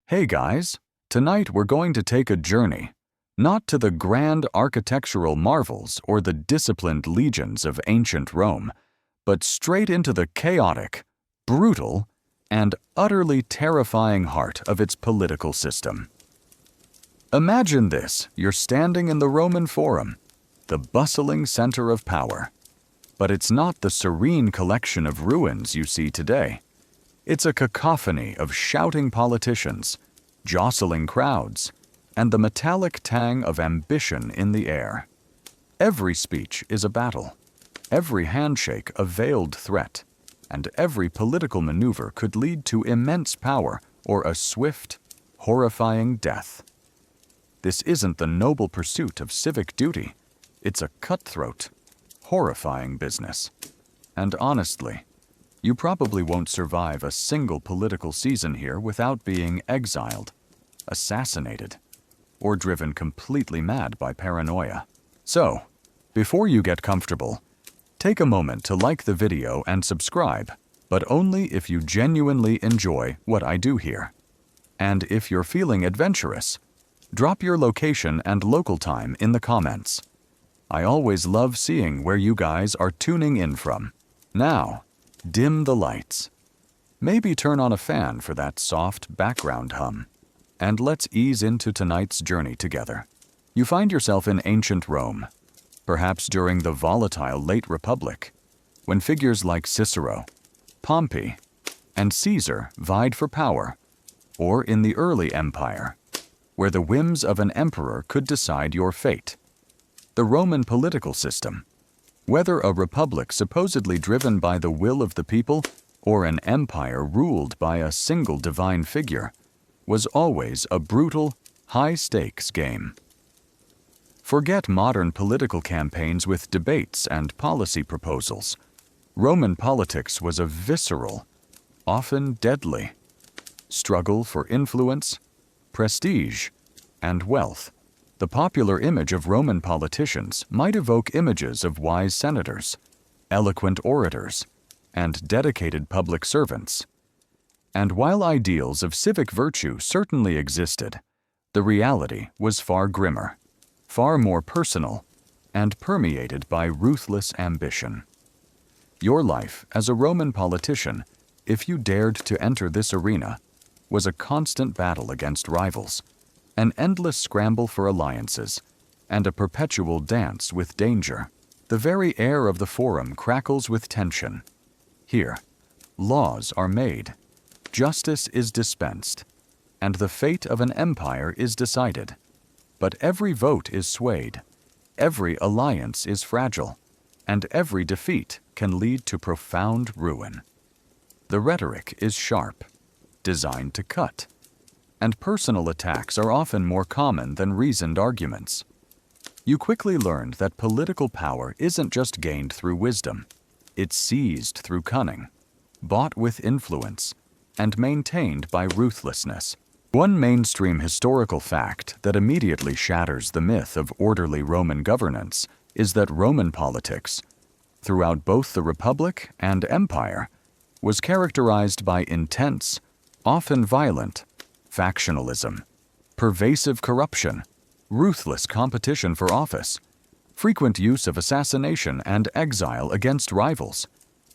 Hey guys, tonight we're going to take a journey, not to the grand architectural marvels or the disciplined legions of ancient Rome, but straight into the chaotic, brutal, and utterly terrifying heart of its political system. Imagine this: you're standing in the Roman Forum, the bustling center of power. But it's not the serene collection of ruins you see today. It's a cacophony of shouting politicians, jostling crowds, and the metallic tang of ambition in the air. Every speech is a battle, every handshake a veiled threat, and every political maneuver could lead to immense power or a swift, horrifying death. This isn't the noble pursuit of civic duty. It's a cutthroat, horrifying business. And honestly, you probably won't survive a single political season here without being exiled, assassinated, or driven completely mad by paranoia. So, before you get comfortable, take a moment to like the video and subscribe, but only if you genuinely enjoy what I do here. And if you're feeling adventurous, drop your location and local time in the comments. I always love seeing where you guys are tuning in from. Now, dim the lights. Maybe turn on a fan for that soft background hum. And let's ease into tonight's journey together. You find yourself in ancient Rome, perhaps during the volatile late Republic, when figures like Cicero, Pompey, and Caesar vied for power, or in the early empire, where the whims of an emperor could decide your fate. The Roman political system, whether a republic supposedly driven by the will of the people or an empire ruled by a single divine figure, was always a brutal, high-stakes game. Forget modern political campaigns with debates and policy proposals. Roman politics was a visceral, often deadly, struggle for influence, prestige, and wealth. The popular image of Roman politicians might evoke images of wise senators, eloquent orators, and dedicated public servants. And while ideals of civic virtue certainly existed, the reality was far grimmer, far more personal, and permeated by ruthless ambition. Your life as a Roman politician, if you dared to enter this arena, was a constant battle against rivals, an endless scramble for alliances, and a perpetual dance with danger. The very air of the Forum crackles with tension. Here, laws are made, justice is dispensed, and the fate of an empire is decided. But every vote is swayed, every alliance is fragile, and every defeat can lead to profound ruin. The rhetoric is sharp, designed to cut, and personal attacks are often more common than reasoned arguments. You quickly learned that political power isn't just gained through wisdom, it's seized through cunning, bought with influence, and maintained by ruthlessness. One mainstream historical fact that immediately shatters the myth of orderly Roman governance is that Roman politics, throughout both the Republic and Empire, was characterized by intense, often violent, factionalism, pervasive corruption, ruthless competition for office, frequent use of assassination and exile against rivals,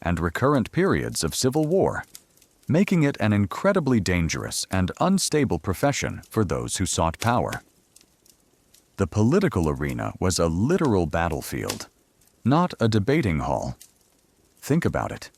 and recurrent periods of civil war, making it an incredibly dangerous and unstable profession for those who sought power. The political arena was a literal battlefield, not a debating hall. Think about it.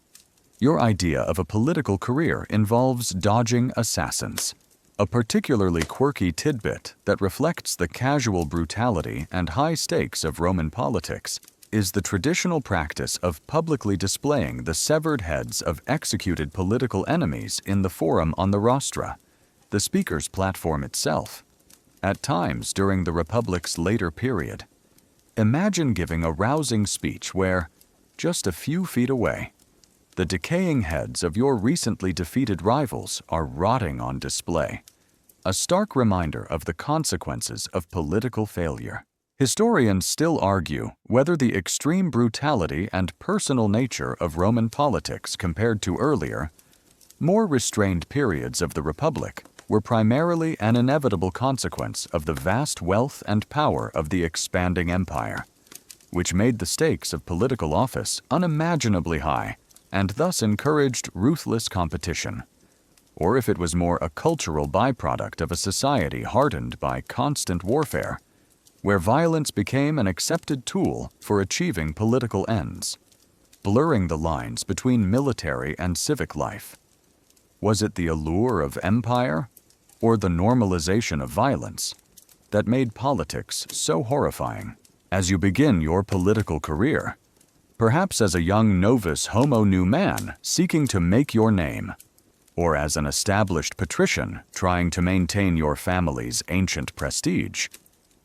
Your idea of a political career involves dodging assassins, a particularly quirky tidbit that reflects the casual brutality and high stakes of Roman politics is the traditional practice of publicly displaying the severed heads of executed political enemies in the Forum on the rostra, the speaker's platform itself. At times during the Republic's later period, imagine giving a rousing speech where, just a few feet away, the decaying heads of your recently defeated rivals are rotting on display, a stark reminder of the consequences of political failure. Historians still argue whether the extreme brutality and personal nature of Roman politics compared to earlier, more restrained periods of the Republic were primarily an inevitable consequence of the vast wealth and power of the expanding empire, which made the stakes of political office unimaginably high and thus encouraged ruthless competition. Or if it was more a cultural byproduct of a society hardened by constant warfare, where violence became an accepted tool for achieving political ends, blurring the lines between military and civic life. Was it the allure of empire, or the normalization of violence, that made politics so horrifying? As you begin your political career, perhaps as a young novice homo new man seeking to make your name, or as an established patrician trying to maintain your family's ancient prestige,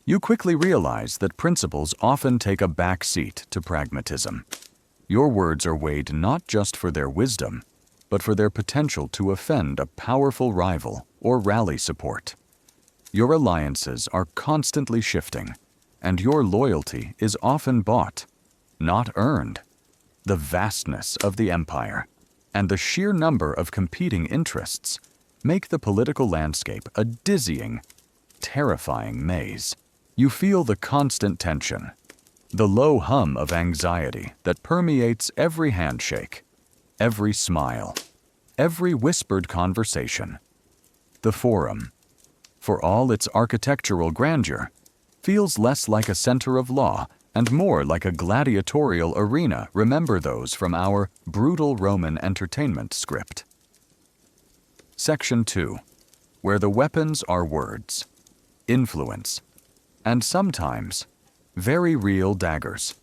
you quickly realize that principles often take a back seat to pragmatism. Your words are weighed not just for their wisdom, but for their potential to offend a powerful rival or rally support. Your alliances are constantly shifting, and your loyalty is often bought, not earned. The vastness of the empire and the sheer number of competing interests make the political landscape a dizzying, terrifying maze. You feel the constant tension, the low hum of anxiety that permeates every handshake, every smile, every whispered conversation. The Forum, for all its architectural grandeur, feels less like a center of law and more like a gladiatorial arena. Remember those from our brutal Roman entertainment script. Section 2, where the weapons are words, influence, and sometimes very real daggers.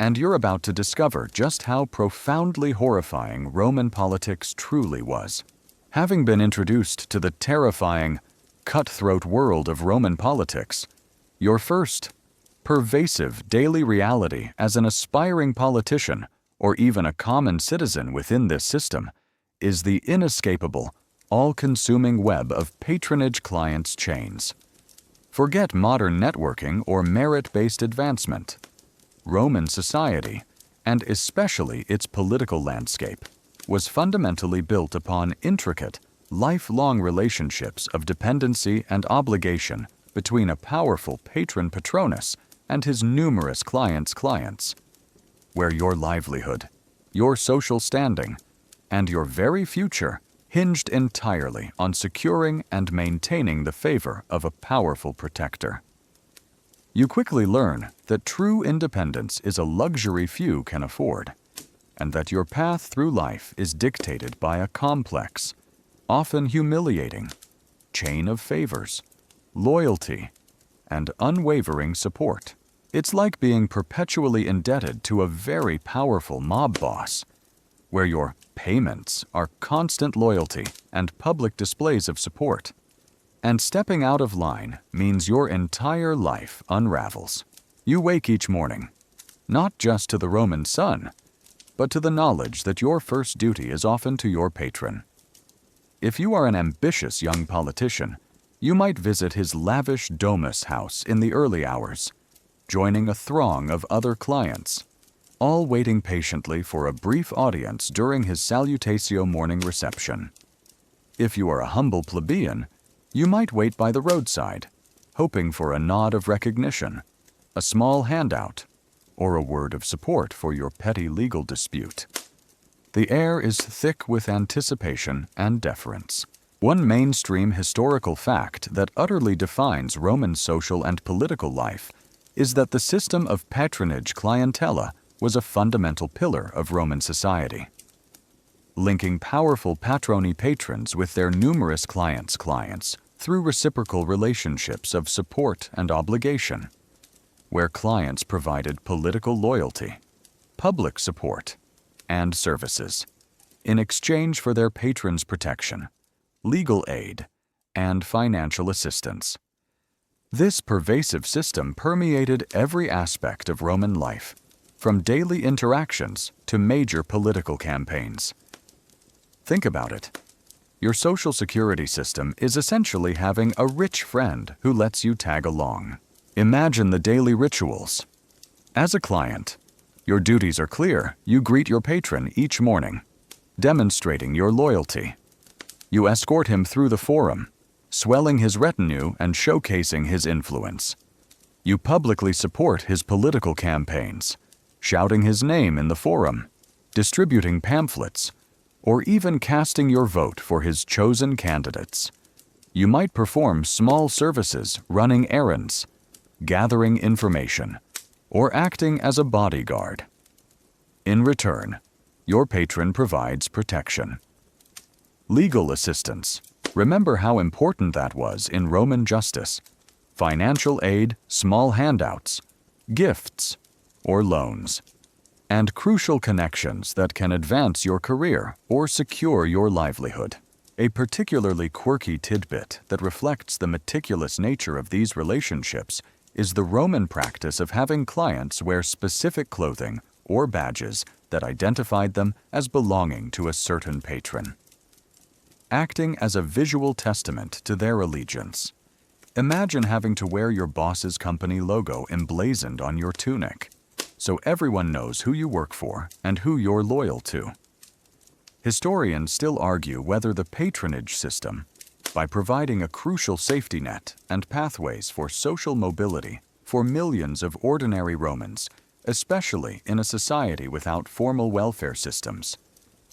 And you're about to discover just how profoundly horrifying Roman politics truly was. Having been introduced to the terrifying, cutthroat world of Roman politics, your first pervasive daily reality as an aspiring politician or even a common citizen within this system is the inescapable, all-consuming web of patronage clients' chains. Forget modern networking or merit-based advancement. Roman society, and especially its political landscape, was fundamentally built upon intricate, lifelong relationships of dependency and obligation between a powerful patron patronus and his numerous clients, where your livelihood, your social standing, and your very future hinged entirely on securing and maintaining the favor of a powerful protector. You quickly learn that true independence is a luxury few can afford, and that your path through life is dictated by a complex, often humiliating, chain of favors, loyalty, and unwavering support. It's like being perpetually indebted to a very powerful mob boss, where your payments are constant loyalty and public displays of support. And stepping out of line means your entire life unravels. You wake each morning, not just to the Roman sun, but to the knowledge that your first duty is often to your patron. If you are an ambitious young politician, you might visit his lavish domus house in the early hours, joining a throng of other clients, all waiting patiently for a brief audience during his salutatio morning reception. If you are a humble plebeian, you might wait by the roadside, hoping for a nod of recognition, a small handout, or a word of support for your petty legal dispute. The air is thick with anticipation and deference. One mainstream historical fact that utterly defines Roman social and political life is that the system of patronage clientela was a fundamental pillar of Roman society, linking powerful patroni patrons with their numerous clients through reciprocal relationships of support and obligation, where clients provided political loyalty, public support, and services in exchange for their patrons' protection, legal aid, and financial assistance. This pervasive system permeated every aspect of Roman life, from daily interactions to major political campaigns. Think about it. Your social security system is essentially having a rich friend who lets you tag along. Imagine the daily rituals. As a client, your duties are clear. You greet your patron each morning, demonstrating your loyalty. You escort him through the forum, swelling his retinue and showcasing his influence. You publicly support his political campaigns, shouting his name in the forum, distributing pamphlets, or even casting your vote for his chosen candidates. You might perform small services, running errands, gathering information, or acting as a bodyguard. In return, your patron provides protection. Legal assistance. Remember how important that was in Roman justice. Financial aid, small handouts, gifts, or loans, and crucial connections that can advance your career or secure your livelihood. A particularly quirky tidbit that reflects the meticulous nature of these relationships is the Roman practice of having clients wear specific clothing or badges that identified them as belonging to a certain patron, acting as a visual testament to their allegiance. Imagine having to wear your boss's company logo emblazoned on your tunic, so everyone knows who you work for and who you're loyal to. Historians still argue whether the patronage system, by providing a crucial safety net and pathways for social mobility for millions of ordinary Romans, especially in a society without formal welfare systems,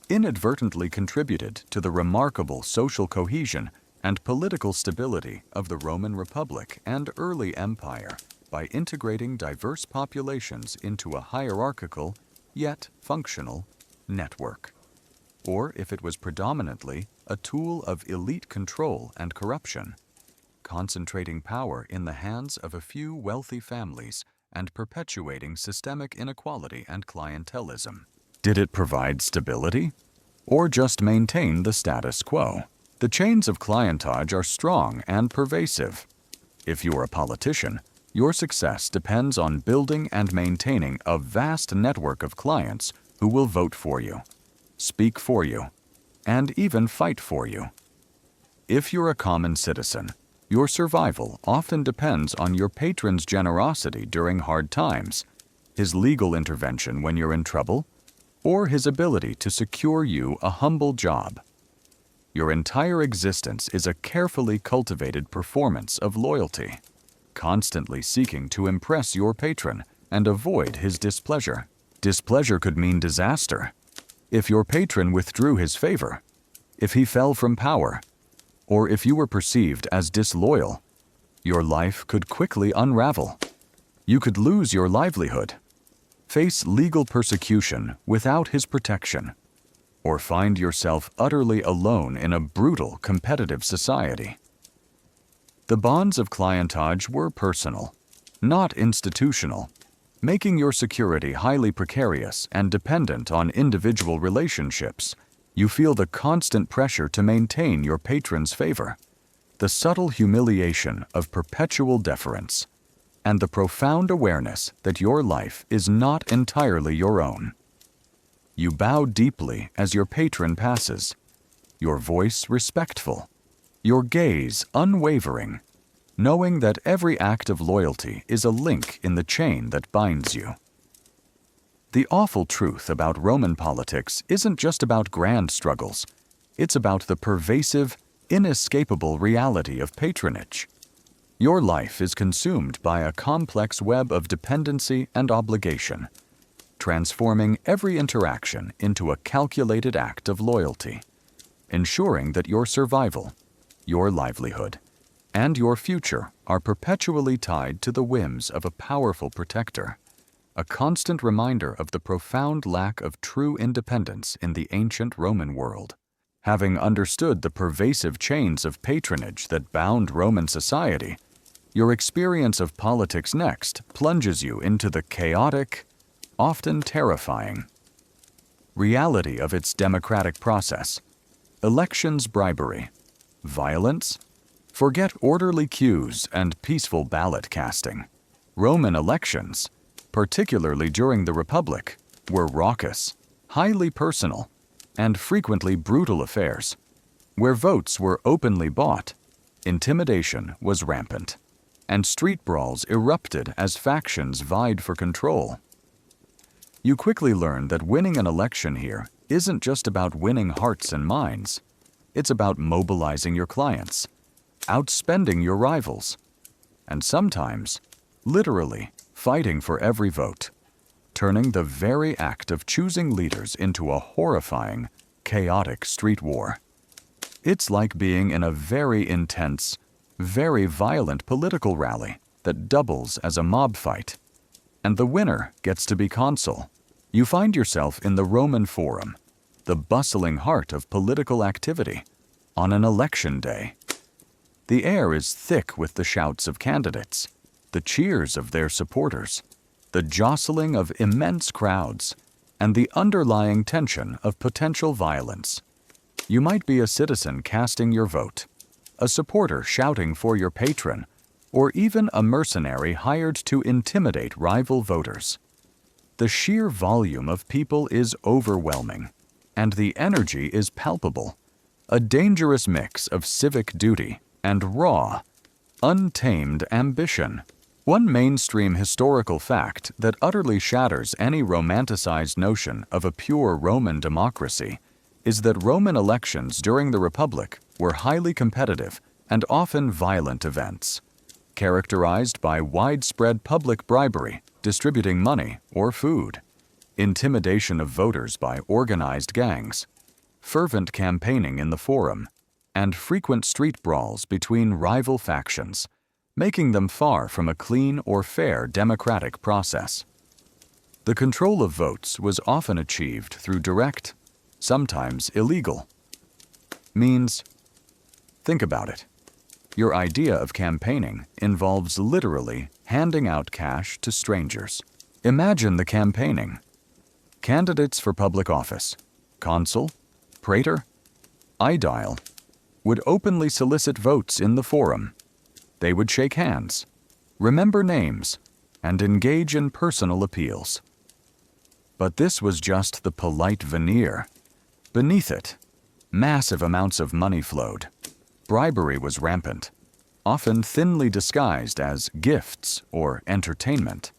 inadvertently contributed to the remarkable social cohesion and political stability of the Roman Republic and early empire by integrating diverse populations into a hierarchical, yet functional, network. Or if it was predominantly a tool of elite control and corruption, concentrating power in the hands of a few wealthy families and perpetuating systemic inequality and clientelism. Did it provide stability, or just maintain the status quo? The chains of clientage are strong and pervasive. If you're a politician, your success depends on building and maintaining a vast network of clients who will vote for you, speak for you, and even fight for you. If you're a common citizen, your survival often depends on your patron's generosity during hard times, his legal intervention when you're in trouble, or his ability to secure you a humble job. Your entire existence is a carefully cultivated performance of loyalty, constantly seeking to impress your patron and avoid his displeasure. Displeasure could mean disaster. If your patron withdrew his favor, if he fell from power, or if you were perceived as disloyal, your life could quickly unravel. You could lose your livelihood, face legal persecution without his protection, or find yourself utterly alone in a brutal, competitive society. The bonds of clientage were personal, not institutional, making your security highly precarious and dependent on individual relationships. You feel the constant pressure to maintain your patron's favor, the subtle humiliation of perpetual deference, and the profound awareness that your life is not entirely your own. You bow deeply as your patron passes, your voice respectful, your gaze unwavering, knowing that every act of loyalty is a link in the chain that binds you. The awful truth about Roman politics isn't just about grand struggles. It's about the pervasive, inescapable reality of patronage. Your life is consumed by a complex web of dependency and obligation, transforming every interaction into a calculated act of loyalty, ensuring that your survival, your livelihood, and your future are perpetually tied to the whims of a powerful protector, a constant reminder of the profound lack of true independence in the ancient Roman world. Having understood the pervasive chains of patronage that bound Roman society, your experience of politics next plunges you into the chaotic, often terrifying, reality of its democratic process. Elections bribery, violence, forget orderly queues and peaceful ballot casting. Roman elections, particularly during the Republic, were raucous, highly personal, and frequently brutal affairs. Where votes were openly bought, intimidation was rampant, and street brawls erupted as factions vied for control. You quickly learn that winning an election here isn't just about winning hearts and minds. It's about mobilizing your clients, outspending your rivals, and sometimes, literally, fighting for every vote, turning the very act of choosing leaders into a horrifying, chaotic street war. It's like being in a very intense, very violent political rally that doubles as a mob fight, and the winner gets to be consul. You find yourself in the Roman Forum, the bustling heart of political activity, on an election day. The air is thick with the shouts of candidates, the cheers of their supporters, the jostling of immense crowds, and the underlying tension of potential violence. You might be a citizen casting your vote, a supporter shouting for your patron, or even a mercenary hired to intimidate rival voters. The sheer volume of people is overwhelming, and the energy is palpable, a dangerous mix of civic duty and raw, untamed ambition. One mainstream historical fact that utterly shatters any romanticized notion of a pure Roman democracy is that Roman elections during the Republic were highly competitive and often violent events, characterized by widespread public bribery, distributing money or food, intimidation of voters by organized gangs, fervent campaigning in the Forum, and frequent street brawls between rival factions, making them far from a clean or fair democratic process. The control of votes was often achieved through direct, sometimes illegal, means. Think about it. Your idea of campaigning involves literally handing out cash to strangers. Imagine the campaigning. Candidates for public office, consul, praetor, aedile, would openly solicit votes in the Forum. They would shake hands, remember names, and engage in personal appeals. But this was just the polite veneer. Beneath it, massive amounts of money flowed. Bribery was rampant, often thinly disguised as gifts or entertainment.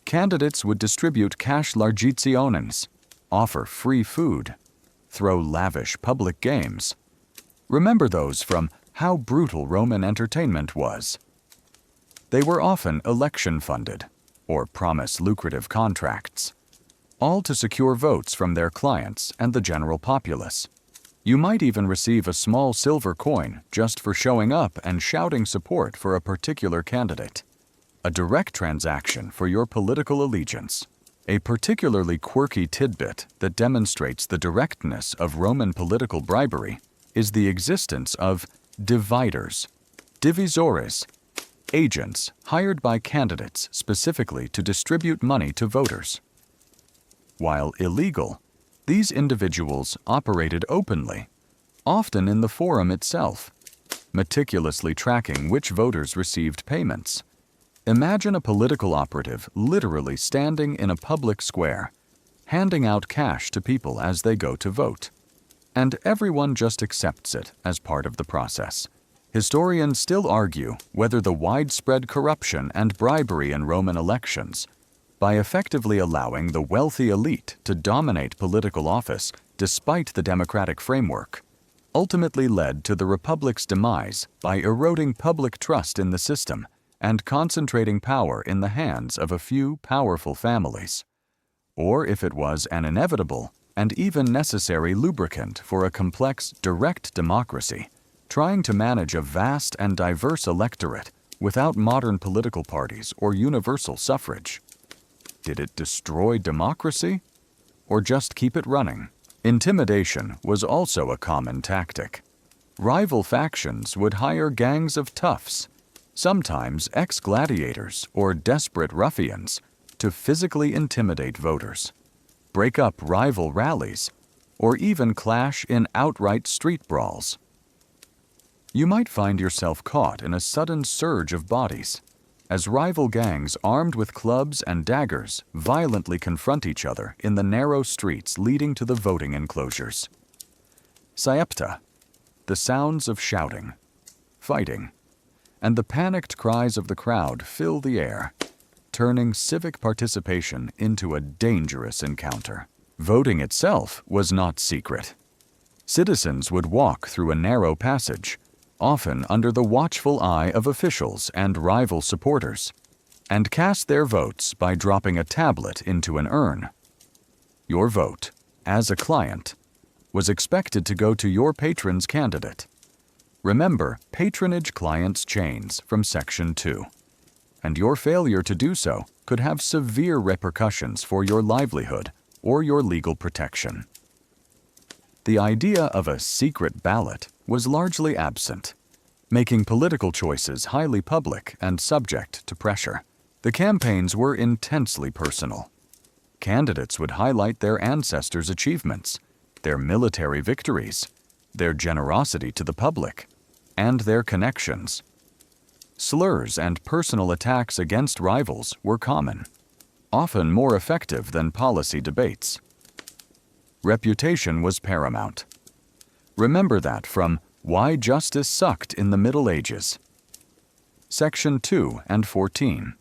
Candidates would distribute cash largitiones, offer free food, throw lavish public games. Remember those from How Brutal Roman Entertainment Was. They were often election-funded or promise lucrative contracts, all to secure votes from their clients and the general populace. You might even receive a small silver coin just for showing up and shouting support for a particular candidate. A direct transaction for your political allegiance. A particularly quirky tidbit that demonstrates the directness of Roman political bribery is the existence of dividers, divisores, agents hired by candidates specifically to distribute money to voters. While illegal, these individuals operated openly, often in the Forum itself, meticulously tracking which voters received payments. Imagine a political operative literally standing in a public square, handing out cash to people as they go to vote. And everyone just accepts it as part of the process. Historians still argue whether the widespread corruption and bribery in Roman elections, by effectively allowing the wealthy elite to dominate political office despite the democratic framework, ultimately led to the Republic's demise by eroding public trust in the system and concentrating power in the hands of a few powerful families. Or if it was an inevitable and even necessary lubricant for a complex, direct democracy, trying to manage a vast and diverse electorate without modern political parties or universal suffrage. Did it destroy democracy, or just keep it running? Intimidation was also a common tactic. Rival factions would hire gangs of toughs, sometimes ex-gladiators or desperate ruffians, to physically intimidate voters, break up rival rallies, or even clash in outright street brawls. You might find yourself caught in a sudden surge of bodies, as rival gangs armed with clubs and daggers violently confront each other in the narrow streets leading to the voting enclosures. Saepta, the sounds of shouting, fighting, and the panicked cries of the crowd fill the air, turning civic participation into a dangerous encounter. Voting itself was not secret. Citizens would walk through a narrow passage, often under the watchful eye of officials and rival supporters, and cast their votes by dropping a tablet into an urn. Your vote, as a client, was expected to go to your patron's candidate. Remember patronage clients' chains from Section 2, and your failure to do so could have severe repercussions for your livelihood or your legal protection. The idea of a secret ballot was largely absent, making political choices highly public and subject to pressure. The campaigns were intensely personal. Candidates would highlight their ancestors' achievements, their military victories, their generosity to the public, and their connections. Slurs and personal attacks against rivals were common, often more effective than policy debates. Reputation was paramount. Remember that from Why Justice Sucked in the Middle Ages. Section 2 and 14.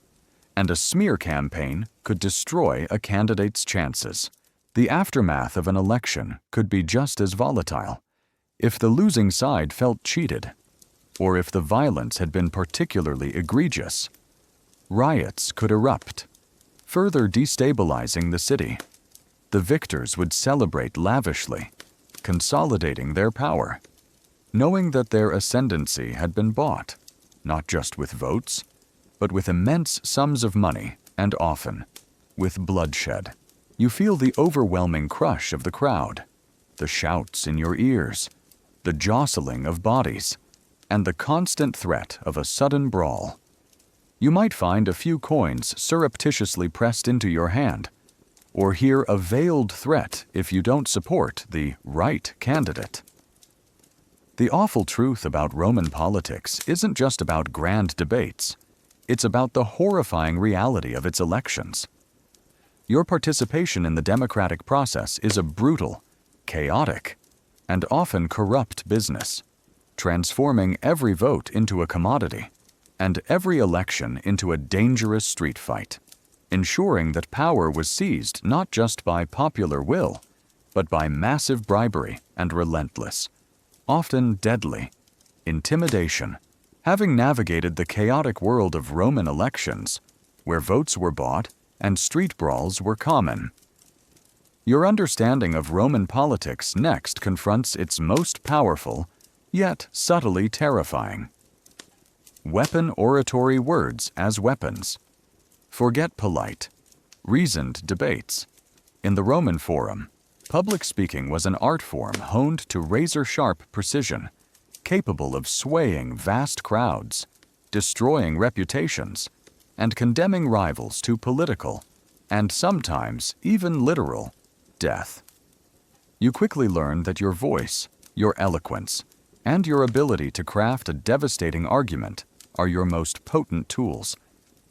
And a smear campaign could destroy a candidate's chances. The aftermath of an election could be just as volatile. If the losing side felt cheated, or if the violence had been particularly egregious, riots could erupt, further destabilizing the city. The victors would celebrate lavishly, consolidating their power, knowing that their ascendancy had been bought, not just with votes, but with immense sums of money and often with bloodshed. You feel the overwhelming crush of the crowd, the shouts in your ears, the jostling of bodies, and the constant threat of a sudden brawl. You might find a few coins surreptitiously pressed into your hand, or hear a veiled threat if you don't support the right candidate. The awful truth about Roman politics isn't just about grand debates. It's about the horrifying reality of its elections. Your participation in the democratic process is a brutal, chaotic, and often corrupt business, transforming every vote into a commodity and every election into a dangerous street fight, ensuring that power was seized not just by popular will, but by massive bribery and relentless, often deadly, intimidation. Having navigated the chaotic world of Roman elections, where votes were bought and street brawls were common, your understanding of Roman politics next confronts its most powerful, yet subtly terrifying. Weapon oratory words as weapons. Forget polite, reasoned debates. In the Roman Forum, public speaking was an art form honed to razor-sharp precision, capable of swaying vast crowds, destroying reputations, and condemning rivals to political, and sometimes even literal, death. You quickly learn that your voice, your eloquence, and your ability to craft a devastating argument are your most potent tools,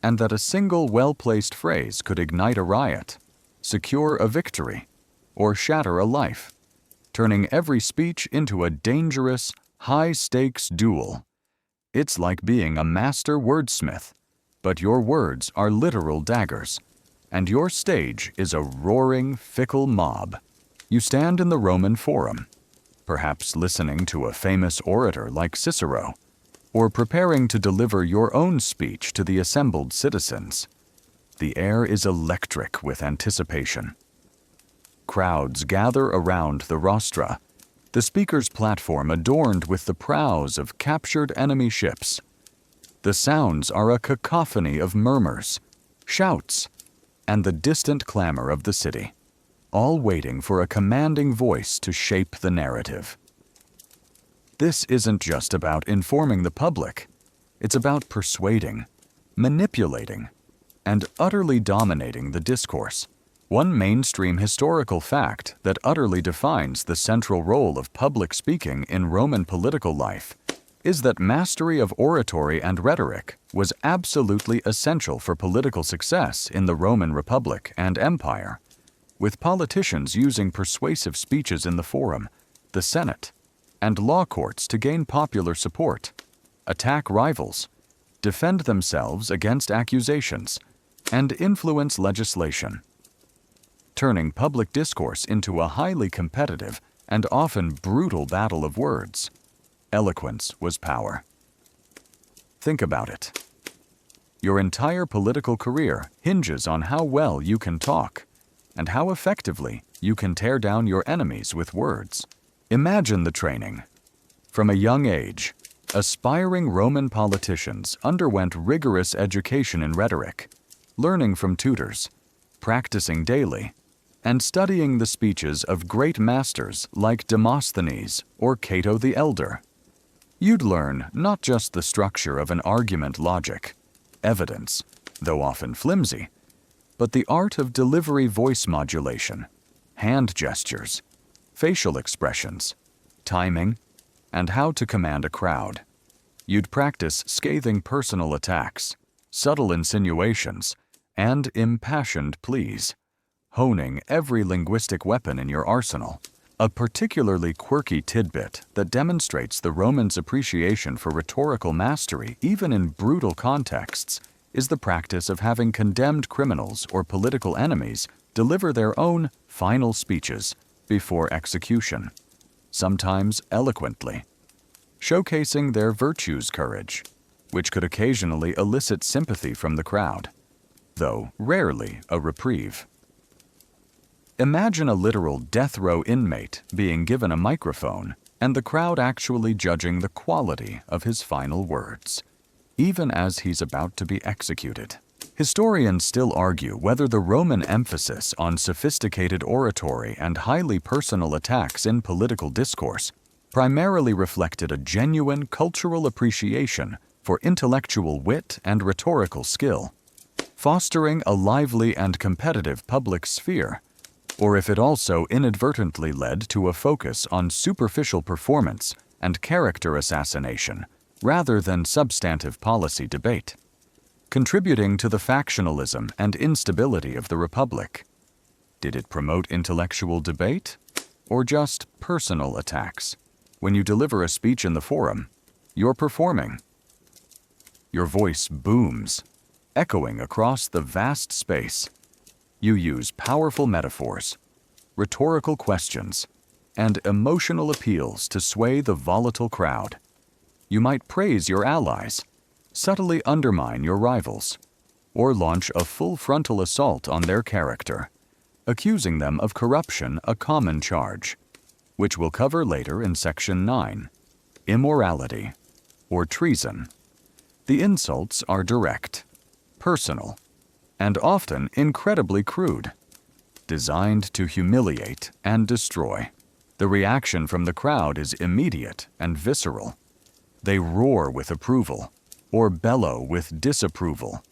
and that a single well-placed phrase could ignite a riot, secure a victory, or shatter a life, turning every speech into a dangerous, high-stakes duel. It's like being a master wordsmith, but your words are literal daggers, and your stage is a roaring, fickle mob. You stand in the Roman Forum, perhaps listening to a famous orator like Cicero, or preparing to deliver your own speech to the assembled citizens. The air is electric with anticipation. Crowds gather around the rostra, the speaker's platform adorned with the prows of captured enemy ships. The sounds are a cacophony of murmurs, shouts, and the distant clamor of the city, all waiting for a commanding voice to shape the narrative. This isn't just about informing the public. It's about persuading, manipulating, and utterly dominating the discourse. One mainstream historical fact that utterly defines the central role of public speaking in Roman political life is that mastery of oratory and rhetoric was absolutely essential for political success in the Roman Republic and Empire, with politicians using persuasive speeches in the Forum, the Senate, and law courts to gain popular support, attack rivals, defend themselves against accusations, and influence legislation, turning public discourse into a highly competitive and often brutal battle of words. Eloquence was power. Think about it. Your entire political career hinges on how well you can talk and how effectively you can tear down your enemies with words. Imagine the training. From a young age, aspiring Roman politicians underwent rigorous education in rhetoric, learning from tutors, practicing daily, and studying the speeches of great masters like Demosthenes or Cato the Elder. You'd learn not just the structure of an argument logic, evidence, though often flimsy, but the art of delivery voice modulation, hand gestures, facial expressions, timing, and how to command a crowd. You'd practice scathing personal attacks, subtle insinuations, and impassioned pleas, honing every linguistic weapon in your arsenal. A particularly quirky tidbit that demonstrates the Romans' appreciation for rhetorical mastery even in brutal contexts is the practice of having condemned criminals or political enemies deliver their own final speeches before execution, sometimes eloquently, showcasing their virtues' courage, which could occasionally elicit sympathy from the crowd, though rarely a reprieve. Imagine a literal death row inmate being given a microphone and the crowd actually judging the quality of his final words, even as he's about to be executed. Historians still argue whether the Roman emphasis on sophisticated oratory and highly personal attacks in political discourse primarily reflected a genuine cultural appreciation for intellectual wit and rhetorical skill, fostering a lively and competitive public sphere, or if it also inadvertently led to a focus on superficial performance and character assassination rather than substantive policy debate, contributing to the factionalism and instability of the Republic. Did it promote intellectual debate or just personal attacks? When you deliver a speech in the forum, you're performing. Your voice booms, echoing across the vast space. You use powerful metaphors, rhetorical questions, and emotional appeals to sway the volatile crowd. You might praise your allies, subtly undermine your rivals, or launch a full frontal assault on their character, accusing them of corruption, a common charge, which we'll cover later in Section 9, immorality, or treason. The insults are direct, personal, and often incredibly crude, designed to humiliate and destroy. The reaction from the crowd is immediate and visceral. They roar with approval, or bellow with disapproval.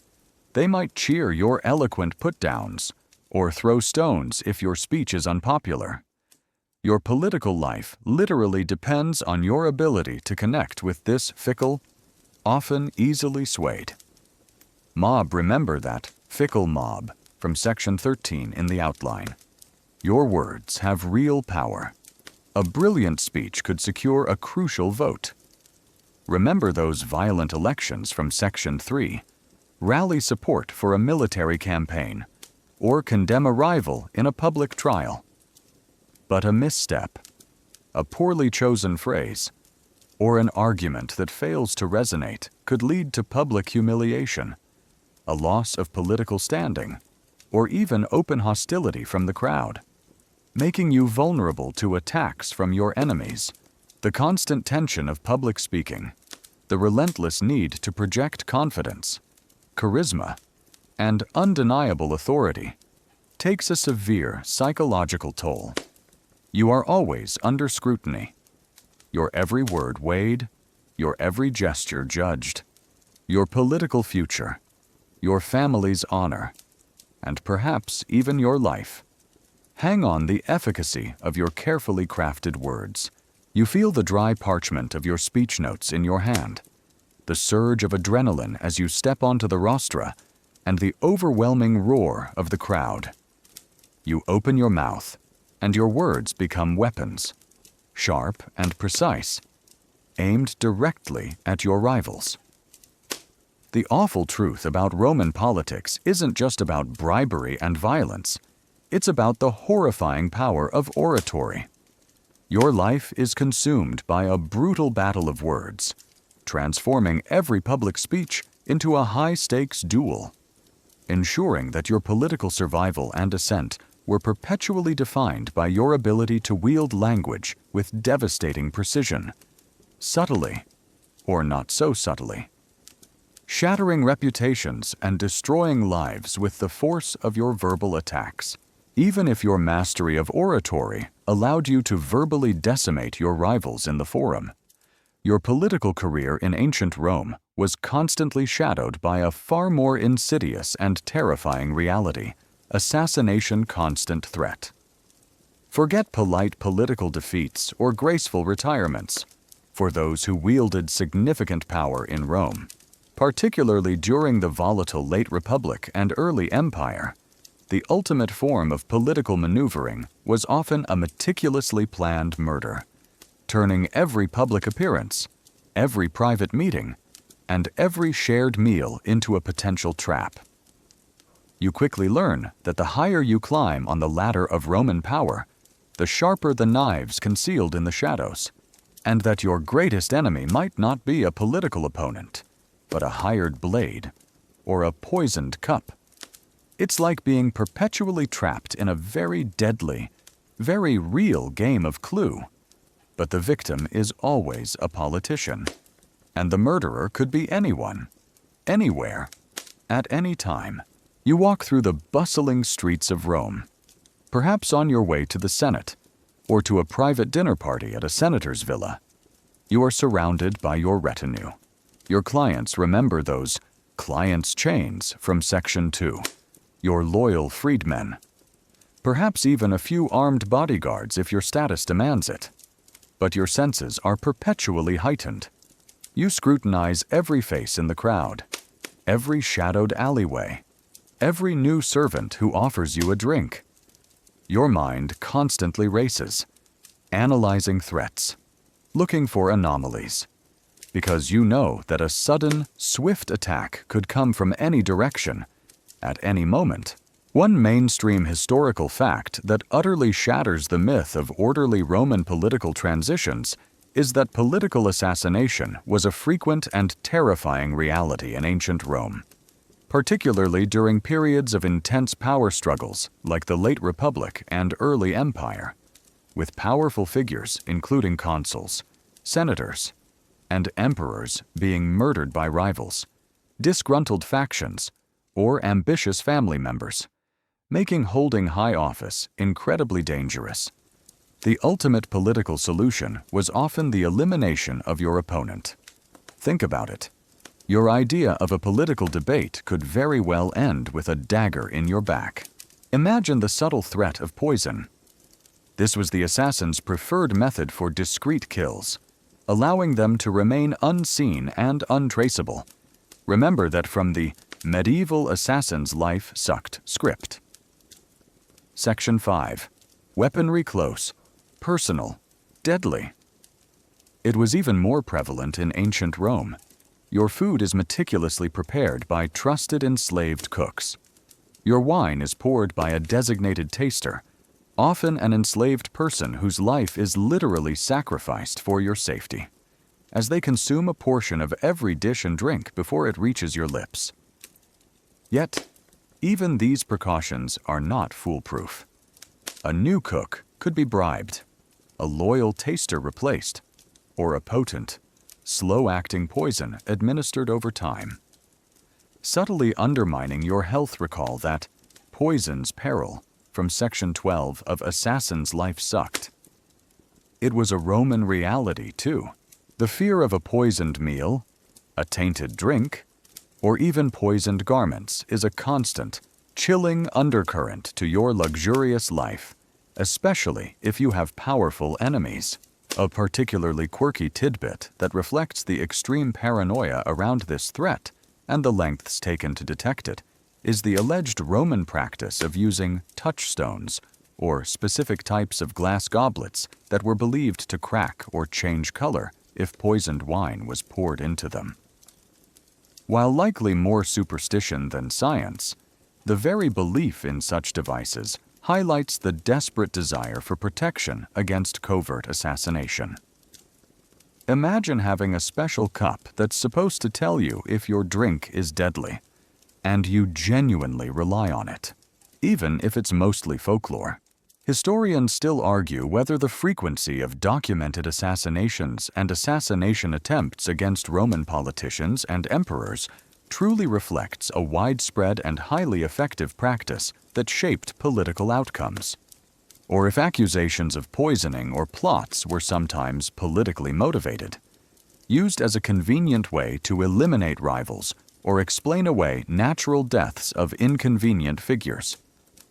They might cheer your eloquent put-downs, or throw stones if your speech is unpopular. Your political life literally depends on your ability to connect with this fickle, often easily swayed mob. Remember that fickle mob from Section 13 in the outline. Your words have real power. A brilliant speech could secure a crucial vote. Remember those violent elections from Section 3. Rally support for a military campaign, or condemn a rival in a public trial. But a misstep, a poorly chosen phrase, or an argument that fails to resonate could lead to public humiliation, a loss of political standing, or even open hostility from the crowd, making you vulnerable to attacks from your enemies. The constant tension of public speaking, the relentless need to project confidence, charisma, and undeniable authority takes a severe psychological toll. You are always under scrutiny, your every word weighed, your every gesture judged, your political future, your family's honor, and perhaps even your life hang on the efficacy of your carefully crafted words. You feel the dry parchment of your speech notes in your hand, the surge of adrenaline as you step onto the rostra, and the overwhelming roar of the crowd. You open your mouth, and your words become weapons, sharp and precise, aimed directly at your rivals. The awful truth about Roman politics isn't just about bribery and violence. It's about the horrifying power of oratory. Your life is consumed by a brutal battle of words, transforming every public speech into a high-stakes duel, ensuring that your political survival and ascent were perpetually defined by your ability to wield language with devastating precision, subtly or not so subtly, shattering reputations and destroying lives with the force of your verbal attacks. Even if your mastery of oratory allowed you to verbally decimate your rivals in the forum, your political career in ancient Rome was constantly shadowed by a far more insidious and terrifying reality: assassination constant threat. Forget polite political defeats or graceful retirements. For those who wielded significant power in Rome, particularly during the volatile late Republic and early Empire, the ultimate form of political maneuvering was often a meticulously planned murder, turning every public appearance, every private meeting, and every shared meal into a potential trap. You quickly learn that the higher you climb on the ladder of Roman power, the sharper the knives concealed in the shadows, and that your greatest enemy might not be a political opponent, but a hired blade or a poisoned cup. It's like being perpetually trapped in a very deadly, very real game of Clue. But the victim is always a politician, and the murderer could be anyone, anywhere, at any time. You walk through the bustling streets of Rome, perhaps on your way to the Senate, or to a private dinner party at a senator's villa. You are surrounded by your retinue. Your clients remember those clients' chains from Section 2, your loyal freedmen. Perhaps even a few armed bodyguards if your status demands it. But your senses are perpetually heightened. You scrutinize every face in the crowd, every shadowed alleyway, every new servant who offers you a drink. Your mind constantly races, analyzing threats, looking for anomalies, because you know that a sudden, swift attack could come from any direction, at any moment. One mainstream historical fact that utterly shatters the myth of orderly Roman political transitions is that political assassination was a frequent and terrifying reality in ancient Rome, particularly during periods of intense power struggles like the late Republic and early Empire, with powerful figures including consuls, senators, and emperors being murdered by rivals, disgruntled factions, or ambitious family members, making holding high office incredibly dangerous. The ultimate political solution was often the elimination of your opponent. Think about it. Your idea of a political debate could very well end with a dagger in your back. Imagine the subtle threat of poison. This was the assassin's preferred method for discreet kills, allowing them to remain unseen and untraceable. Remember that from the Medieval Assassin's Life Sucked script. Section 5. Weaponry close, personal, deadly. It was even more prevalent in ancient Rome. Your food is meticulously prepared by trusted enslaved cooks. Your wine is poured by a designated taster, often an enslaved person whose life is literally sacrificed for your safety, as they consume a portion of every dish and drink before it reaches your lips. Yet, even these precautions are not foolproof. A new cook could be bribed, a loyal taster replaced, or a potent, slow-acting poison administered over time, subtly undermining your health. Recall that poison's peril from Section 12 of Assassin's Life Sucked. It was a Roman reality, too. The fear of a poisoned meal, a tainted drink, or even poisoned garments is a constant, chilling undercurrent to your luxurious life, especially if you have powerful enemies. A particularly quirky tidbit that reflects the extreme paranoia around this threat and the lengths taken to detect it is the alleged Roman practice of using touchstones, or specific types of glass goblets that were believed to crack or change color if poisoned wine was poured into them. While likely more superstition than science, the very belief in such devices highlights the desperate desire for protection against covert assassination. Imagine having a special cup that's supposed to tell you if your drink is deadly, and you genuinely rely on it, even if it's mostly folklore. Historians still argue whether the frequency of documented assassinations and assassination attempts against Roman politicians and emperors truly reflects a widespread and highly effective practice that shaped political outcomes, or if accusations of poisoning or plots were sometimes politically motivated, used as a convenient way to eliminate rivals or explain away natural deaths of inconvenient figures,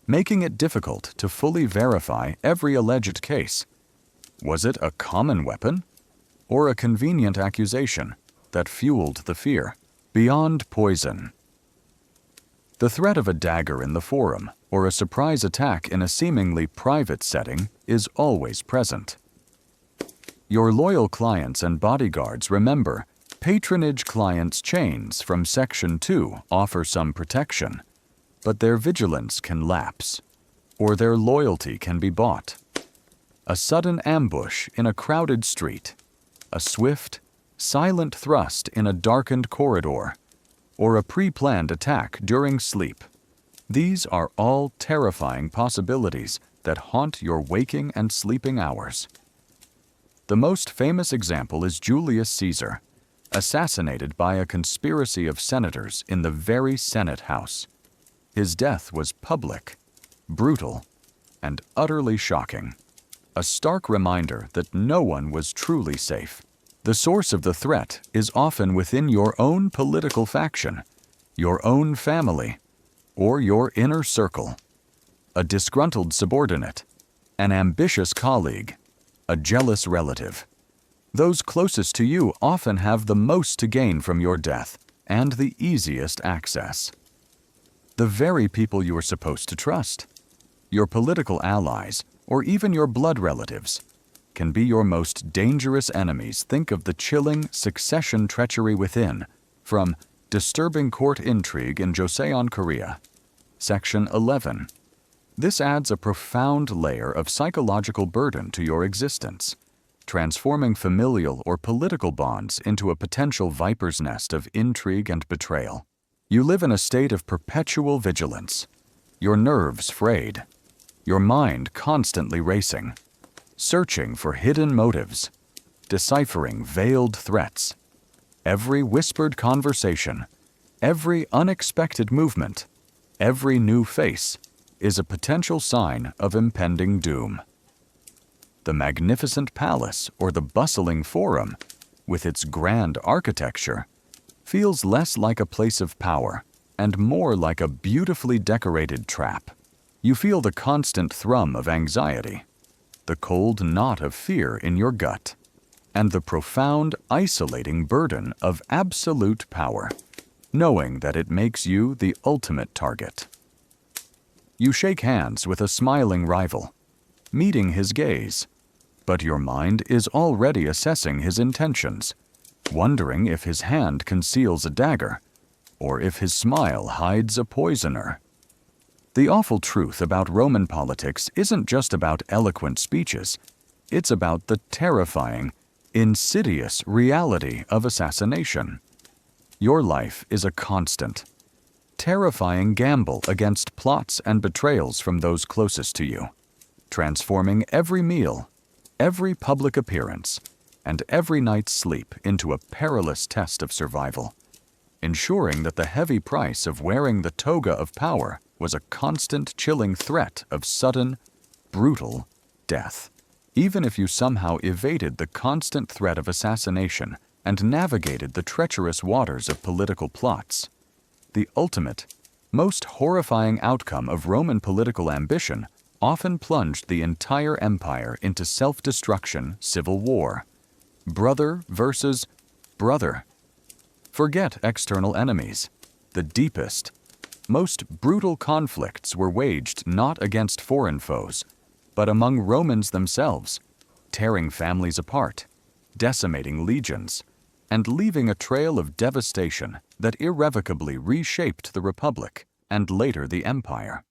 making it difficult to fully verify every alleged case. Was it a common weapon or a convenient accusation that fueled the fear? Beyond poison. The threat of a dagger in the forum or a surprise attack in a seemingly private setting is always present. Your loyal clients and bodyguards remember patronage clients' chains from Section 2 offer some protection, but their vigilance can lapse, or their loyalty can be bought. A sudden ambush in a crowded street, a swift, silent thrust in a darkened corridor, or a pre-planned attack during sleep. These are all terrifying possibilities that haunt your waking and sleeping hours. The most famous example is Julius Caesar, assassinated by a conspiracy of senators in the very Senate House. His death was public, brutal, and utterly shocking. A stark reminder that no one was truly safe. The source of the threat is often within your own political faction, your own family, or your inner circle. A disgruntled subordinate, an ambitious colleague, a jealous relative. Those closest to you often have the most to gain from your death and the easiest access. The very people you are supposed to trust, your political allies, or even your blood relatives, can be your most dangerous enemies. Think of the chilling succession treachery within, from Disturbing Court Intrigue in Joseon, Korea. Section 11. This adds a profound layer of psychological burden to your existence, transforming familial or political bonds into a potential viper's nest of intrigue and betrayal. You live in a state of perpetual vigilance, your nerves frayed, your mind constantly racing, searching for hidden motives, deciphering veiled threats. Every whispered conversation, every unexpected movement, every new face is a potential sign of impending doom. The magnificent palace or the bustling forum, with its grand architecture, feels less like a place of power and more like a beautifully decorated trap. You feel the constant thrum of anxiety, the cold knot of fear in your gut, and the profound, isolating burden of absolute power, knowing that it makes you the ultimate target. You shake hands with a smiling rival, meeting his gaze, but your mind is already assessing his intentions, wondering if his hand conceals a dagger, or if his smile hides a poisoner. The awful truth about Roman politics isn't just about eloquent speeches, it's about the terrifying, insidious reality of assassination. Your life is a constant, terrifying gamble against plots and betrayals from those closest to you, transforming every meal, every public appearance, and every night's sleep into a perilous test of survival, ensuring that the heavy price of wearing the toga of power was a constant chilling threat of sudden, brutal death. Even if you somehow evaded the constant threat of assassination and navigated the treacherous waters of political plots, the ultimate, most horrifying outcome of Roman political ambition often plunged the entire empire into self-destruction, civil war. Brother versus brother. Forget external enemies. The deepest, most brutal conflicts were waged not against foreign foes, but among Romans themselves, tearing families apart, decimating legions, and leaving a trail of devastation that irrevocably reshaped the Republic and later the Empire.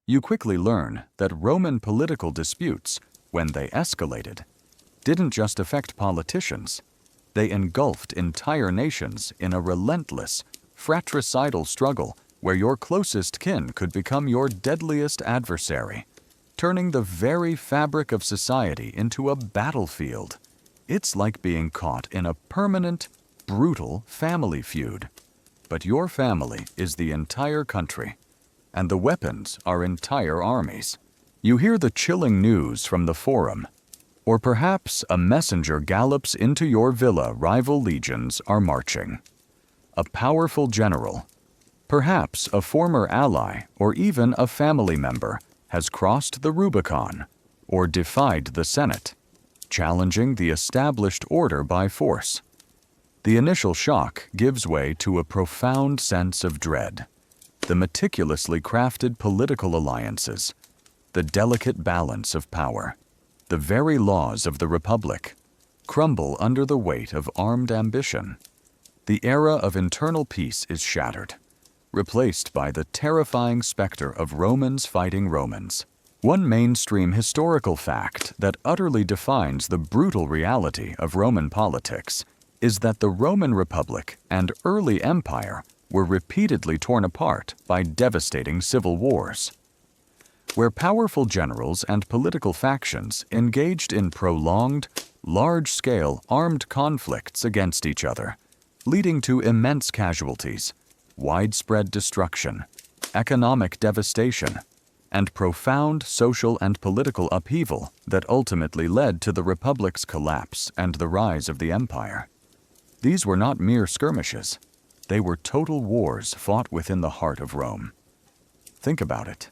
You quickly learn that Roman political disputes, when they escalated, didn't just affect politicians. They engulfed entire nations in a relentless, fratricidal struggle where your closest kin could become your deadliest adversary, turning the very fabric of society into a battlefield. It's like being caught in a permanent, brutal family feud. But your family is the entire country, and the weapons are entire armies. You hear the chilling news from the forum, or perhaps a messenger gallops into your villa. Rival legions are marching. A powerful general, perhaps a former ally or even a family member, has crossed the Rubicon or defied the Senate, challenging the established order by force. The initial shock gives way to a profound sense of dread. The meticulously crafted political alliances, the delicate balance of power, the very laws of the Republic, crumble under the weight of armed ambition. The era of internal peace is shattered, replaced by the terrifying specter of Romans fighting Romans. One mainstream historical fact that utterly defines the brutal reality of Roman politics is that the Roman Republic and early empire were repeatedly torn apart by devastating civil wars, where powerful generals and political factions engaged in prolonged, large-scale armed conflicts against each other, leading to immense casualties, widespread destruction, economic devastation, and profound social and political upheaval that ultimately led to the Republic's collapse and the rise of the empire. These were not mere skirmishes. They were total wars fought within the heart of Rome. Think about it.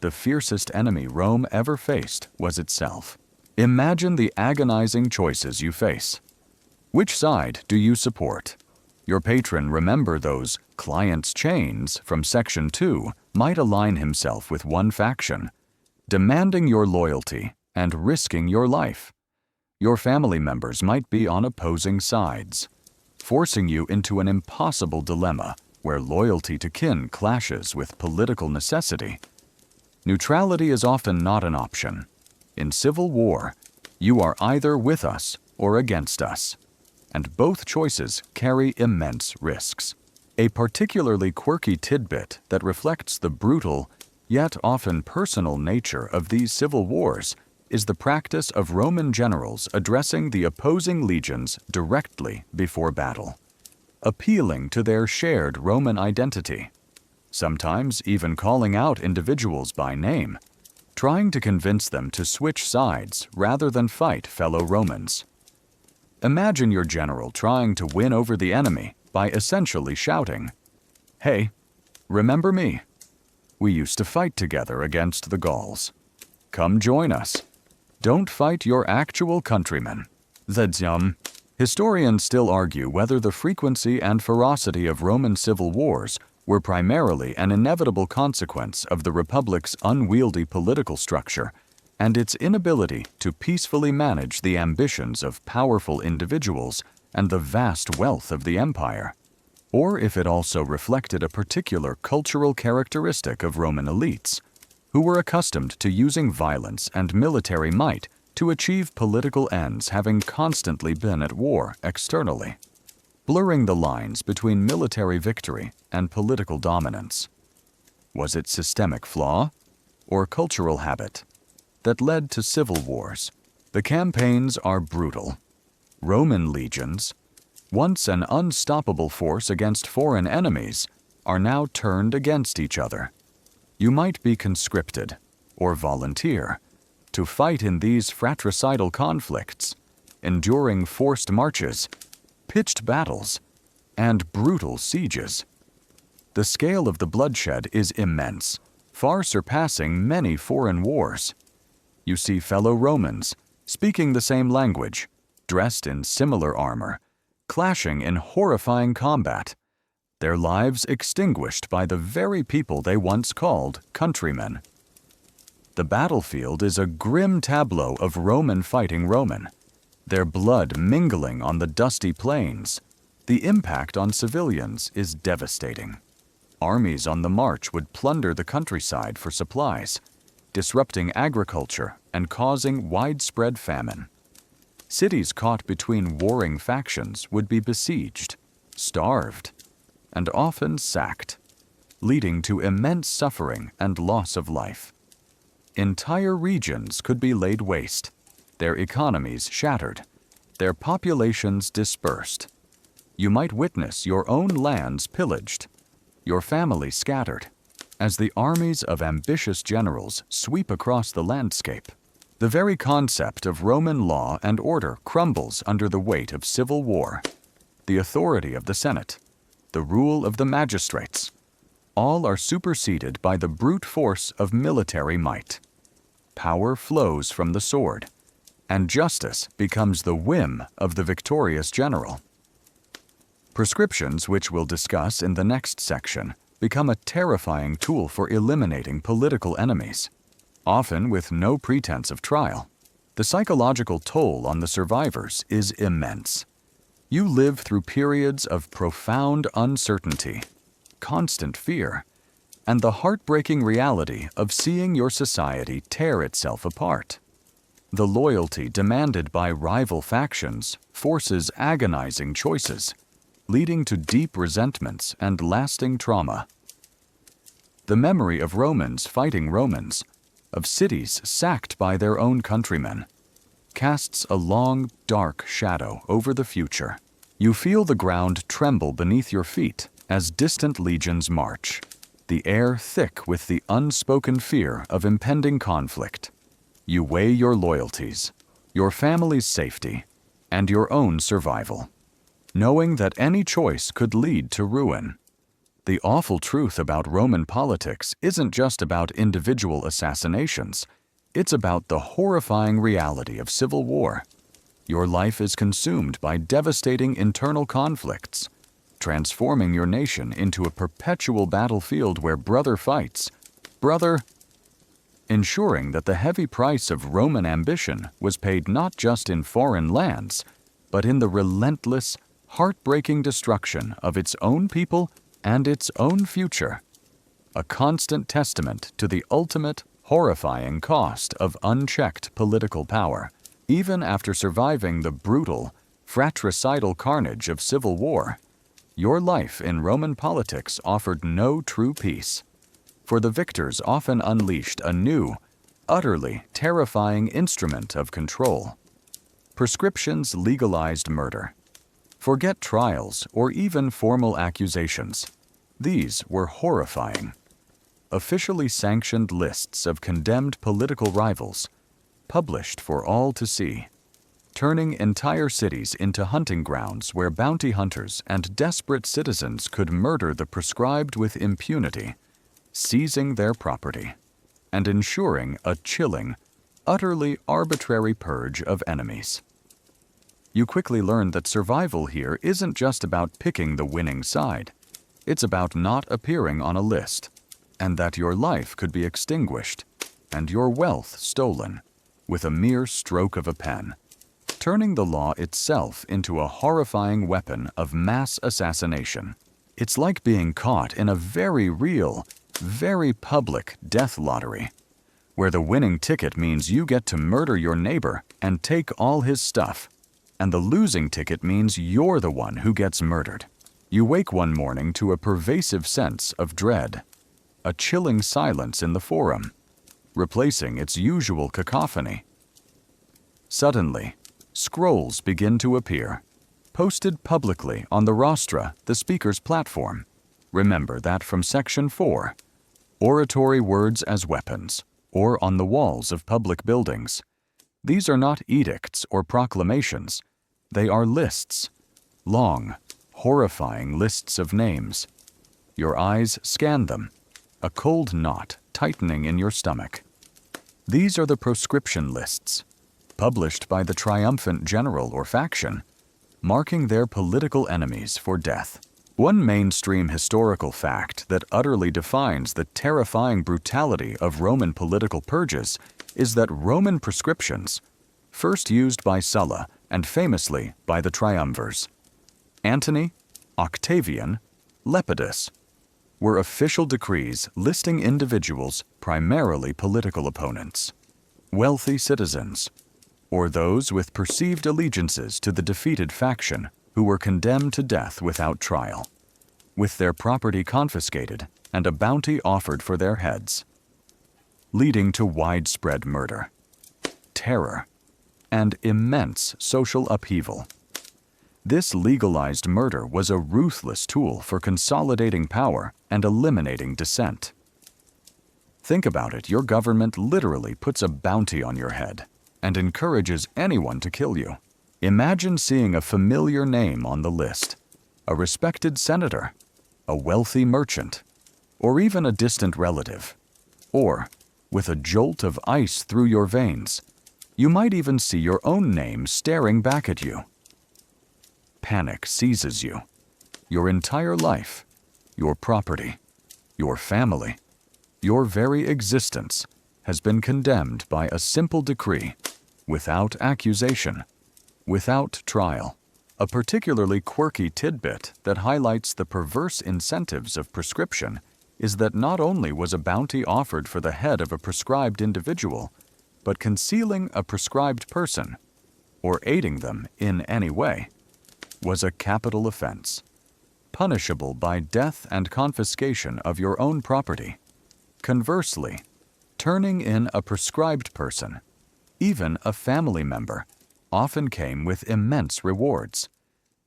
The fiercest enemy Rome ever faced was itself. Imagine the agonizing choices you face. Which side do you support? Your patron, remember those client's chains from Section 2, might align himself with one faction, demanding your loyalty and risking your life. Your family members might be on opposing sides, forcing you into an impossible dilemma where loyalty to kin clashes with political necessity. Neutrality is often not an option. In civil war, you are either with us or against us, and both choices carry immense risks. A particularly quirky tidbit that reflects the brutal, yet often personal nature of these civil wars is the practice of Roman generals addressing the opposing legions directly before battle, appealing to their shared Roman identity, sometimes even calling out individuals by name, trying to convince them to switch sides rather than fight fellow Romans. Imagine your general trying to win over the enemy by essentially shouting, "Hey, remember me? We used to fight together against the Gauls. Come join us. Don't fight your actual countrymen." Historians still argue whether the frequency and ferocity of Roman civil wars were primarily an inevitable consequence of the Republic's unwieldy political structure and its inability to peacefully manage the ambitions of powerful individuals and the vast wealth of the empire, or if it also reflected a particular cultural characteristic of Roman elites, who were accustomed to using violence and military might to achieve political ends, having constantly been at war externally, blurring the lines between military victory and political dominance. Was it systemic flaw or cultural habit that led to civil wars? The campaigns are brutal. Roman legions, once an unstoppable force against foreign enemies, are now turned against each other. You might be conscripted or volunteer to fight in these fratricidal conflicts, enduring forced marches, pitched battles, and brutal sieges. The scale of the bloodshed is immense, far surpassing many foreign wars. You see fellow Romans, speaking the same language, dressed in similar armor, clashing in horrifying combat, their lives extinguished by the very people they once called countrymen. The battlefield is a grim tableau of Roman fighting Roman, their blood mingling on the dusty plains. The impact on civilians is devastating. Armies on the march would plunder the countryside for supplies, disrupting agriculture and causing widespread famine. Cities caught between warring factions would be besieged, starved, and often sacked, leading to immense suffering and loss of life. Entire regions could be laid waste, their economies shattered, their populations dispersed. You might witness your own lands pillaged, your family scattered, as the armies of ambitious generals sweep across the landscape. The very concept of Roman law and order crumbles under the weight of civil war. The authority of the Senate, the rule of the magistrates, all are superseded by the brute force of military might. Power flows from the sword, and justice becomes the whim of the victorious general. Prescriptions, which we'll discuss in the next section, become a terrifying tool for eliminating political enemies, often with no pretense of trial. The psychological toll on the survivors is immense. You live through periods of profound uncertainty, constant fear, and the heartbreaking reality of seeing your society tear itself apart. The loyalty demanded by rival factions forces agonizing choices, leading to deep resentments and lasting trauma. The memory of Romans fighting Romans, of cities sacked by their own countrymen, casts a long, dark shadow over the future. You feel the ground tremble beneath your feet as distant legions march, the air thick with the unspoken fear of impending conflict. You weigh your loyalties, your family's safety, and your own survival, knowing that any choice could lead to ruin. The awful truth about Roman politics isn't just about individual assassinations. It's about the horrifying reality of civil war. Your life is consumed by devastating internal conflicts, transforming your nation into a perpetual battlefield where brother fights brother, ensuring that the heavy price of Roman ambition was paid not just in foreign lands, but in the relentless, heartbreaking destruction of its own people and its own future. A constant testament to the ultimate, horrifying cost of unchecked political power. Even after surviving the brutal, fratricidal carnage of civil war, your life in Roman politics offered no true peace, for the victors often unleashed a new, utterly terrifying instrument of control. Prescriptions legalized murder. Forget trials or even formal accusations. These were horrifying. Officially sanctioned lists of condemned political rivals, published for all to see, turning entire cities into hunting grounds where bounty hunters and desperate citizens could murder the proscribed with impunity, seizing their property, and ensuring a chilling, utterly arbitrary purge of enemies. You quickly learn that survival here isn't just about picking the winning side. It's about not appearing on a list, and that your life could be extinguished and your wealth stolen with a mere stroke of a pen, turning the law itself into a horrifying weapon of mass assassination. It's like being caught in a very real, very public death lottery, where the winning ticket means you get to murder your neighbor and take all his stuff, and the losing ticket means you're the one who gets murdered. You wake one morning to a pervasive sense of dread, a chilling silence in the forum, replacing its usual cacophony. Suddenly, scrolls begin to appear, posted publicly on the rostra, the speaker's platform. Remember that from Section 4, oratory words as weapons, or on the walls of public buildings. These are not edicts or proclamations. They are lists, long, horrifying lists of names. Your eyes scan them, a cold knot tightening in your stomach. These are the proscription lists, published by the triumphant general or faction, marking their political enemies for death. One mainstream historical fact that utterly defines the terrifying brutality of Roman political purges is that Roman prescriptions, first used by Sulla and famously by the triumvirs, Antony, Octavian, Lepidus, were official decrees listing individuals, primarily political opponents, wealthy citizens, or those with perceived allegiances to the defeated faction who were condemned to death without trial, with their property confiscated and a bounty offered for their heads, leading to widespread murder, terror, and immense social upheaval. This legalized murder was a ruthless tool for consolidating power and eliminating dissent. Think about it, your government literally puts a bounty on your head and encourages anyone to kill you. Imagine seeing a familiar name on the list, a respected senator, a wealthy merchant, or even a distant relative. Or, with a jolt of ice through your veins, you might even see your own name staring back at you. Panic seizes you. Your entire life, your property, your family, your very existence has been condemned by a simple decree, without accusation, without trial. A particularly quirky tidbit that highlights the perverse incentives of prescription is that not only was a bounty offered for the head of a prescribed individual, but concealing a prescribed person, or aiding them in any way, was a capital offense, punishable by death and confiscation of your own property. Conversely, turning in a prescribed person, even a family member, often came with immense rewards.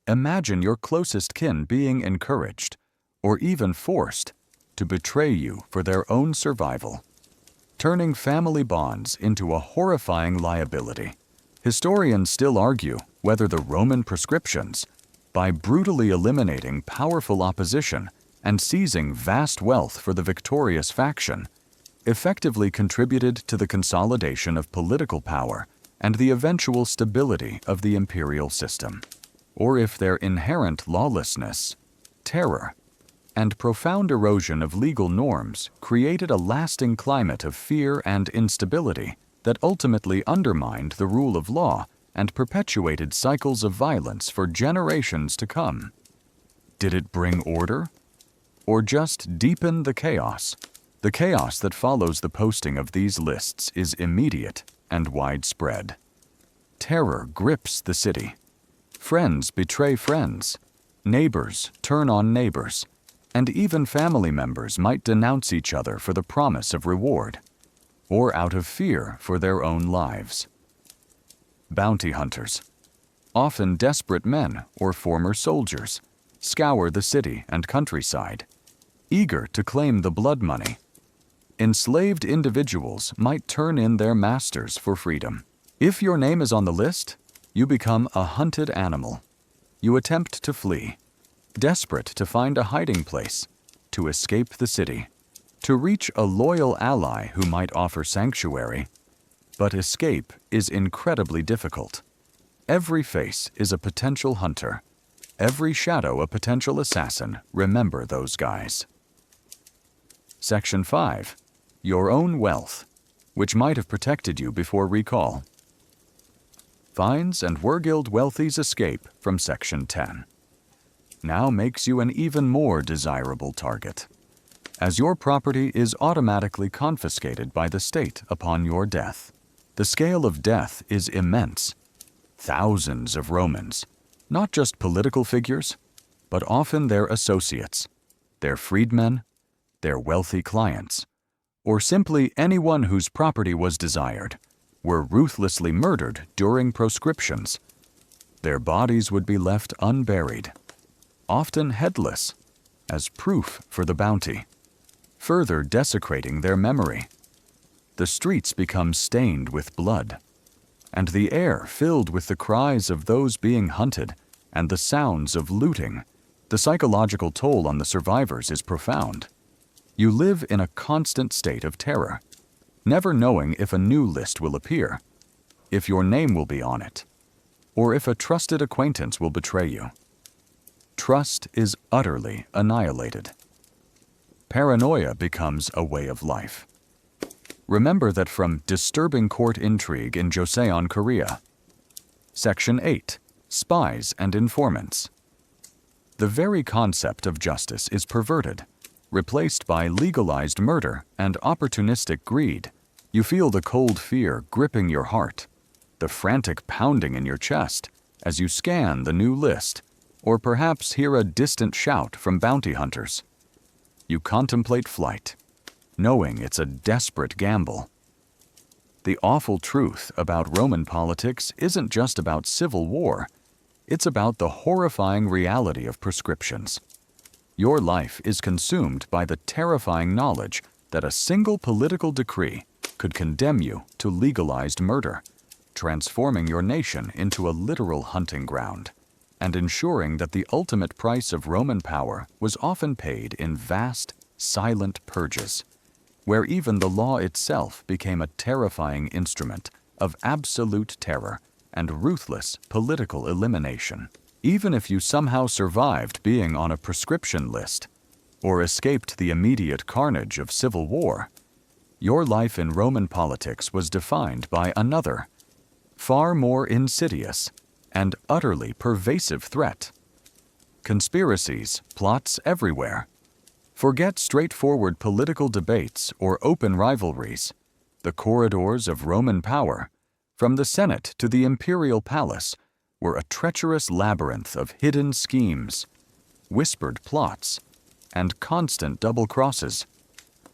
Imagine your closest kin being encouraged, or even forced, to betray you for their own survival, turning family bonds into a horrifying liability. Historians still argue whether the Roman prescriptions, by brutally eliminating powerful opposition and seizing vast wealth for the victorious faction, effectively contributed to the consolidation of political power and the eventual stability of the imperial system, or if their inherent lawlessness, terror, and profound erosion of legal norms created a lasting climate of fear and instability that ultimately undermined the rule of law and perpetuated cycles of violence for generations to come. Did it bring order? Or just deepen the chaos? The chaos that follows the posting of these lists is immediate and widespread. Terror grips the city. Friends betray friends. Neighbors turn on neighbors. And even family members might denounce each other for the promise of reward, or out of fear for their own lives. Bounty hunters, often desperate men or former soldiers, scour the city and countryside, eager to claim the blood money. Enslaved individuals might turn in their masters for freedom. If your name is on the list, you become a hunted animal. You attempt to flee, desperate to find a hiding place, to escape the city, to reach a loyal ally who might offer sanctuary. But escape is incredibly difficult. Every face is a potential hunter. Every shadow a potential assassin. Remember those guys. Section 5. Your own wealth, which might have protected you before recall. Fines and Wergild wealthy's escape from Section 10. Now makes you an even more desirable target, as your property is automatically confiscated by the state upon your death. The scale of death is immense. Thousands of Romans, not just political figures, but often their associates, their freedmen, their wealthy clients, or simply anyone whose property was desired, were ruthlessly murdered during proscriptions. Their bodies would be left unburied, often headless, as proof for the bounty, further desecrating their memory. The streets become stained with blood, and the air filled with the cries of those being hunted and the sounds of looting. The psychological toll on the survivors is profound. You live in a constant state of terror, never knowing if a new list will appear, if your name will be on it, or if a trusted acquaintance will betray you. Trust is utterly annihilated. Paranoia becomes a way of life. Remember that from Disturbing Court Intrigue in Joseon, Korea. Section 8. Spies and Informants. The very concept of justice is perverted. replaced by legalized murder and opportunistic greed. You feel the cold fear gripping your heart, the frantic pounding in your chest as you scan the new list, or perhaps hear a distant shout from bounty hunters. You contemplate flight, knowing it's a desperate gamble. The awful truth about Roman politics isn't just about civil war, it's about the horrifying reality of prescriptions. Your life is consumed by the terrifying knowledge that a single political decree could condemn you to legalized murder, transforming your nation into a literal hunting ground, and ensuring that the ultimate price of Roman power was often paid in vast, silent purges, where even the law itself became a terrifying instrument of absolute terror and ruthless political elimination. Even if you somehow survived being on a prescription list or escaped the immediate carnage of civil war, your life in Roman politics was defined by another, far more insidious and utterly pervasive threat. Conspiracies, plots everywhere. Forget straightforward political debates or open rivalries. The corridors of Roman power, from the Senate to the imperial palace, were a treacherous labyrinth of hidden schemes, whispered plots, and constant double crosses,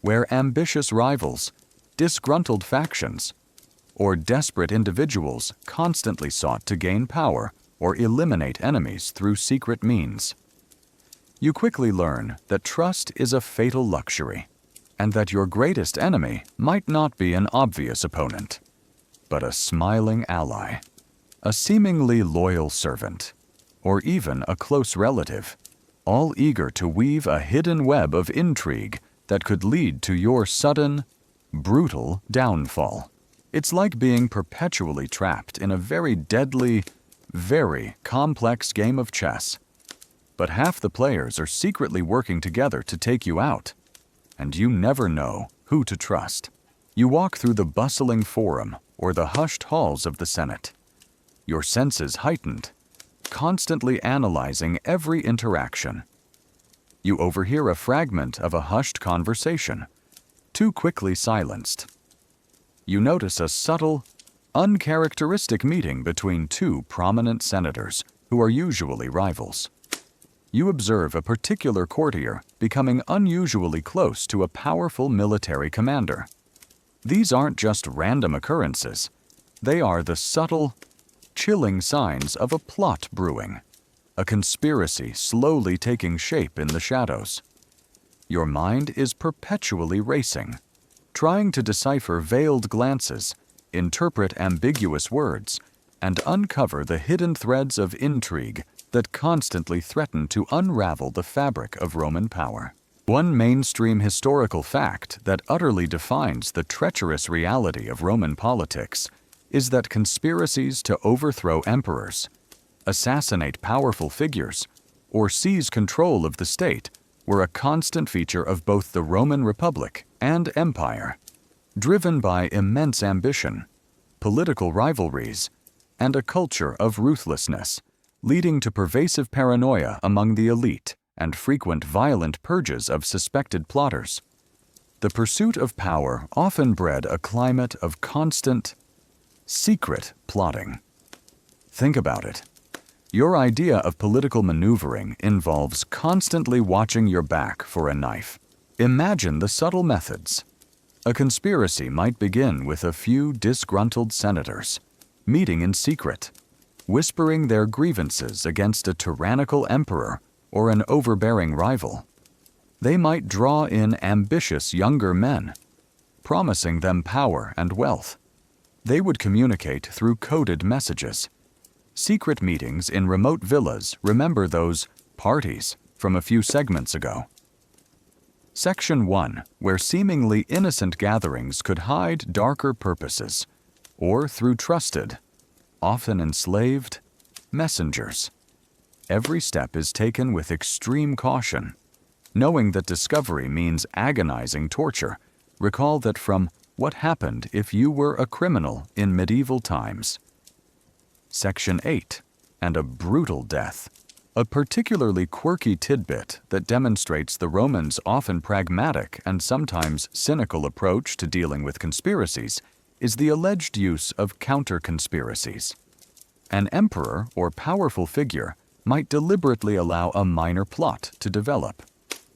where ambitious rivals, disgruntled factions, or desperate individuals constantly sought to gain power or eliminate enemies through secret means. You quickly learn that trust is a fatal luxury, and that your greatest enemy might not be an obvious opponent, but a smiling ally, a seemingly loyal servant, or even a close relative, all eager to weave a hidden web of intrigue that could lead to your sudden, brutal downfall. It's like being perpetually trapped in a very deadly, very complex game of chess. But half the players are secretly working together to take you out, and you never know who to trust. You walk through the bustling forum or the hushed halls of the Senate, your senses heightened, constantly analyzing every interaction. You overhear a fragment of a hushed conversation, too quickly silenced. You notice a subtle, uncharacteristic meeting between two prominent senators who are usually rivals. You observe a particular courtier becoming unusually close to a powerful military commander. These aren't just random occurrences. They are the subtle, chilling signs of a plot brewing, a conspiracy slowly taking shape in the shadows. Your mind is perpetually racing, trying to decipher veiled glances, interpret ambiguous words, and uncover the hidden threads of intrigue that constantly threaten to unravel the fabric of Roman power. One mainstream historical fact that utterly defines the treacherous reality of Roman politics is that conspiracies to overthrow emperors, assassinate powerful figures, or seize control of the state were a constant feature of both the Roman Republic and Empire, driven by immense ambition, political rivalries, and a culture of ruthlessness, leading to pervasive paranoia among the elite and frequent violent purges of suspected plotters. The pursuit of power often bred a climate of constant, secret plotting. Think about it. Your idea of political maneuvering involves constantly watching your back for a knife. Imagine the subtle methods. A conspiracy might begin with a few disgruntled senators, meeting in secret, whispering their grievances against a tyrannical emperor or an overbearing rival. They might draw in ambitious younger men, promising them power and wealth. They would communicate through coded messages. Secret meetings in remote villas remember those parties from a few segments ago. Section 1, where seemingly innocent gatherings could hide darker purposes, or through trusted, often enslaved, messengers. Every step is taken with extreme caution. Knowing that discovery means agonizing torture, recall that from What Happened If You Were a Criminal in Medieval Times. Section 8, and a brutal death. A particularly quirky tidbit that demonstrates the Romans' often pragmatic and sometimes cynical approach to dealing with conspiracies is the alleged use of counter-conspiracies. An emperor or powerful figure might deliberately allow a minor plot to develop,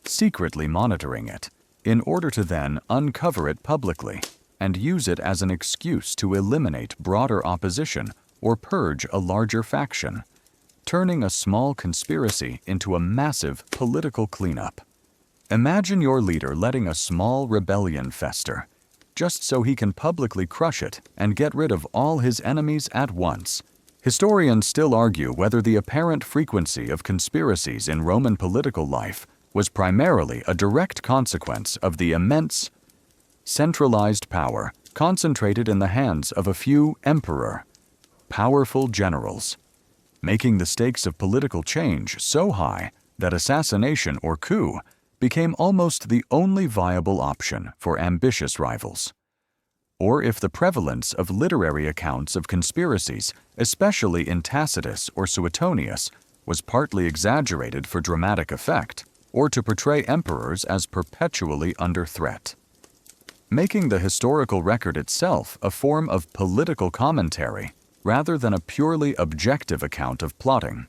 secretly monitoring it, in order to then uncover it publicly and use it as an excuse to eliminate broader opposition or purge a larger faction, turning a small conspiracy into a massive political cleanup. Imagine your leader letting a small rebellion fester, just so he can publicly crush it and get rid of all his enemies at once. Historians still argue whether the apparent frequency of conspiracies in Roman political life was primarily a direct consequence of the immense, centralized power concentrated in the hands of a few powerful generals, making the stakes of political change so high that assassination or coup became almost the only viable option for ambitious rivals. Or if the prevalence of literary accounts of conspiracies, especially in Tacitus or Suetonius, was partly exaggerated for dramatic effect, or to portray emperors as perpetually under threat, making the historical record itself a form of political commentary rather than a purely objective account of plotting.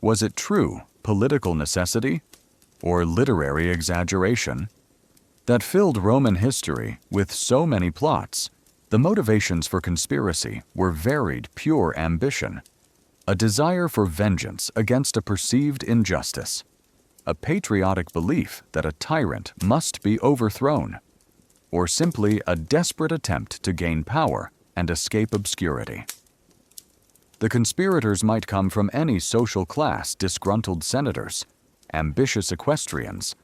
Was it true political necessity or literary exaggeration that filled Roman history with so many plots? The motivations for conspiracy were varied pure ambition, a desire for vengeance against a perceived injustice, a patriotic belief that a tyrant must be overthrown, or simply a desperate attempt to gain power and escape obscurity. The conspirators might come from any social class: disgruntled senators, ambitious equestrians,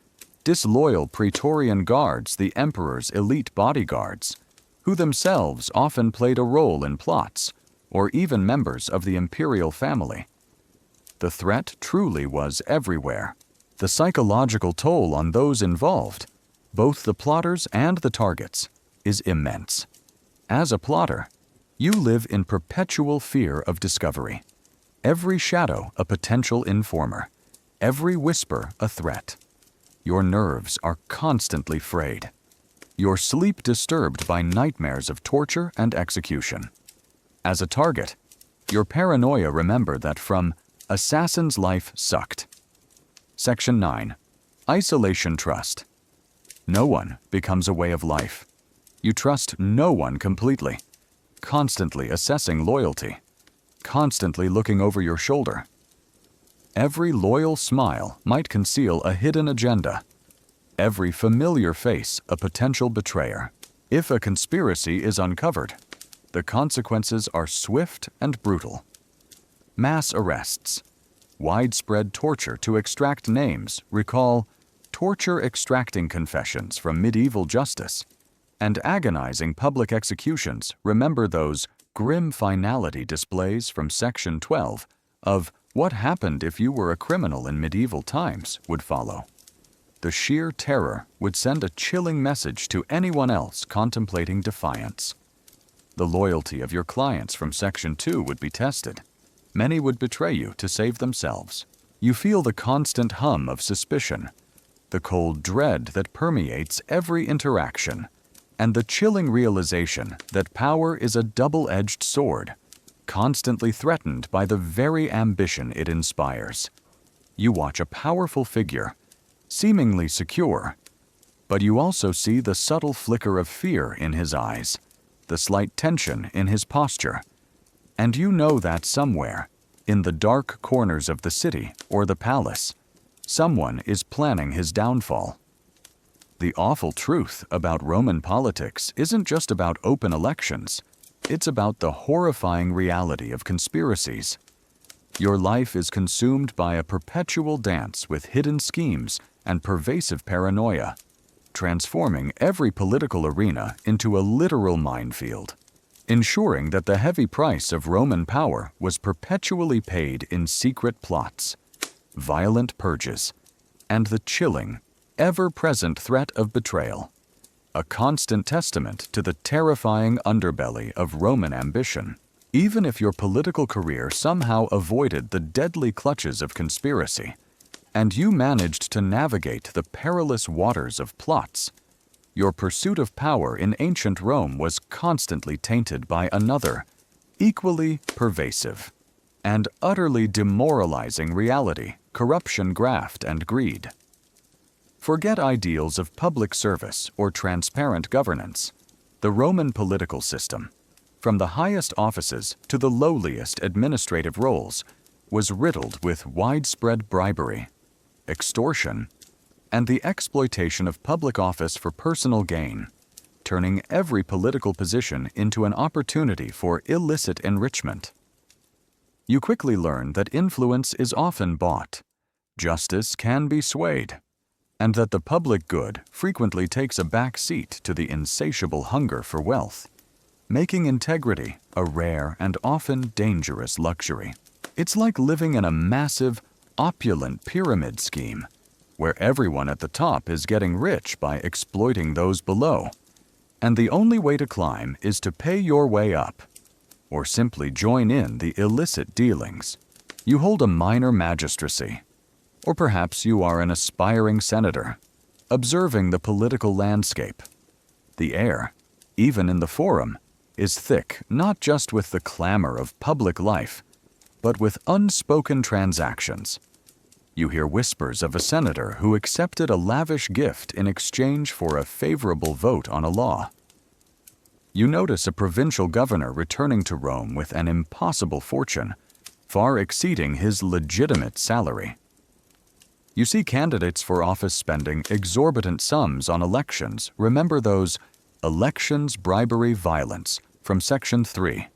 disloyal Praetorian guards, the emperor's elite bodyguards, who themselves often played a role in plots, or even members of the imperial family. The threat truly was everywhere. The psychological toll on those involved, both the plotters and the targets, is immense. As a plotter, you live in perpetual fear of discovery. Every shadow a potential informer, every whisper a threat. Your nerves are constantly frayed, your sleep disturbed by nightmares of torture and execution. As a target, your paranoia remember that from Assassin's Life Sucked. Section 9. Isolation Trust. No one becomes a way of life. You trust no one completely, constantly assessing loyalty, constantly looking over your shoulder. Every loyal smile might conceal a hidden agenda. Every familiar face a potential betrayer. If a conspiracy is uncovered, the consequences are swift and brutal. Mass arrests, widespread torture to extract names, recall torture extracting confessions from medieval justice, and agonizing public executions, remember those grim finality displays from Section 12 of What Happened If You Were a Criminal in Medieval Times would follow. The sheer terror would send a chilling message to anyone else contemplating defiance. The loyalty of your clients from Section 2 would be tested. Many would betray you to save themselves. You feel the constant hum of suspicion, the cold dread that permeates every interaction, and the chilling realization that power is a double-edged sword, constantly threatened by the very ambition it inspires. You watch a powerful figure, seemingly secure, but you also see the subtle flicker of fear in his eyes, the slight tension in his posture, and you know that somewhere, in the dark corners of the city or the palace, someone is planning his downfall. The awful truth about Roman politics isn't just about open elections. It's about the horrifying reality of conspiracies. Your life is consumed by a perpetual dance with hidden schemes and pervasive paranoia, transforming every political arena into a literal minefield, ensuring that the heavy price of Roman power was perpetually paid in secret plots, violent purges, and the chilling, ever-present threat of betrayal, a constant testament to the terrifying underbelly of Roman ambition. Even if your political career somehow avoided the deadly clutches of conspiracy, and you managed to navigate the perilous waters of plots, your pursuit of power in ancient Rome was constantly tainted by another, equally pervasive and utterly demoralizing reality: corruption, graft, and greed. Forget ideals of public service or transparent governance. The Roman political system, from the highest offices to the lowliest administrative roles, was riddled with widespread bribery, extortion, and the exploitation of public office for personal gain, turning every political position into an opportunity for illicit enrichment. You quickly learn that influence is often bought, justice can be swayed, and that the public good frequently takes a back seat to the insatiable hunger for wealth, making integrity a rare and often dangerous luxury. It's like living in a massive, opulent pyramid scheme, where everyone at the top is getting rich by exploiting those below, and the only way to climb is to pay your way up, or simply join in the illicit dealings. You hold a minor magistracy, or perhaps you are an aspiring senator, observing the political landscape. The air, even in the forum, is thick not just with the clamor of public life, but with unspoken transactions. You hear whispers of a senator who accepted a lavish gift in exchange for a favorable vote on a law. You notice a provincial governor returning to Rome with an impossible fortune, far exceeding his legitimate salary. You see candidates for office spending exorbitant sums on elections. Remember those elections, bribery, violence from Section 3,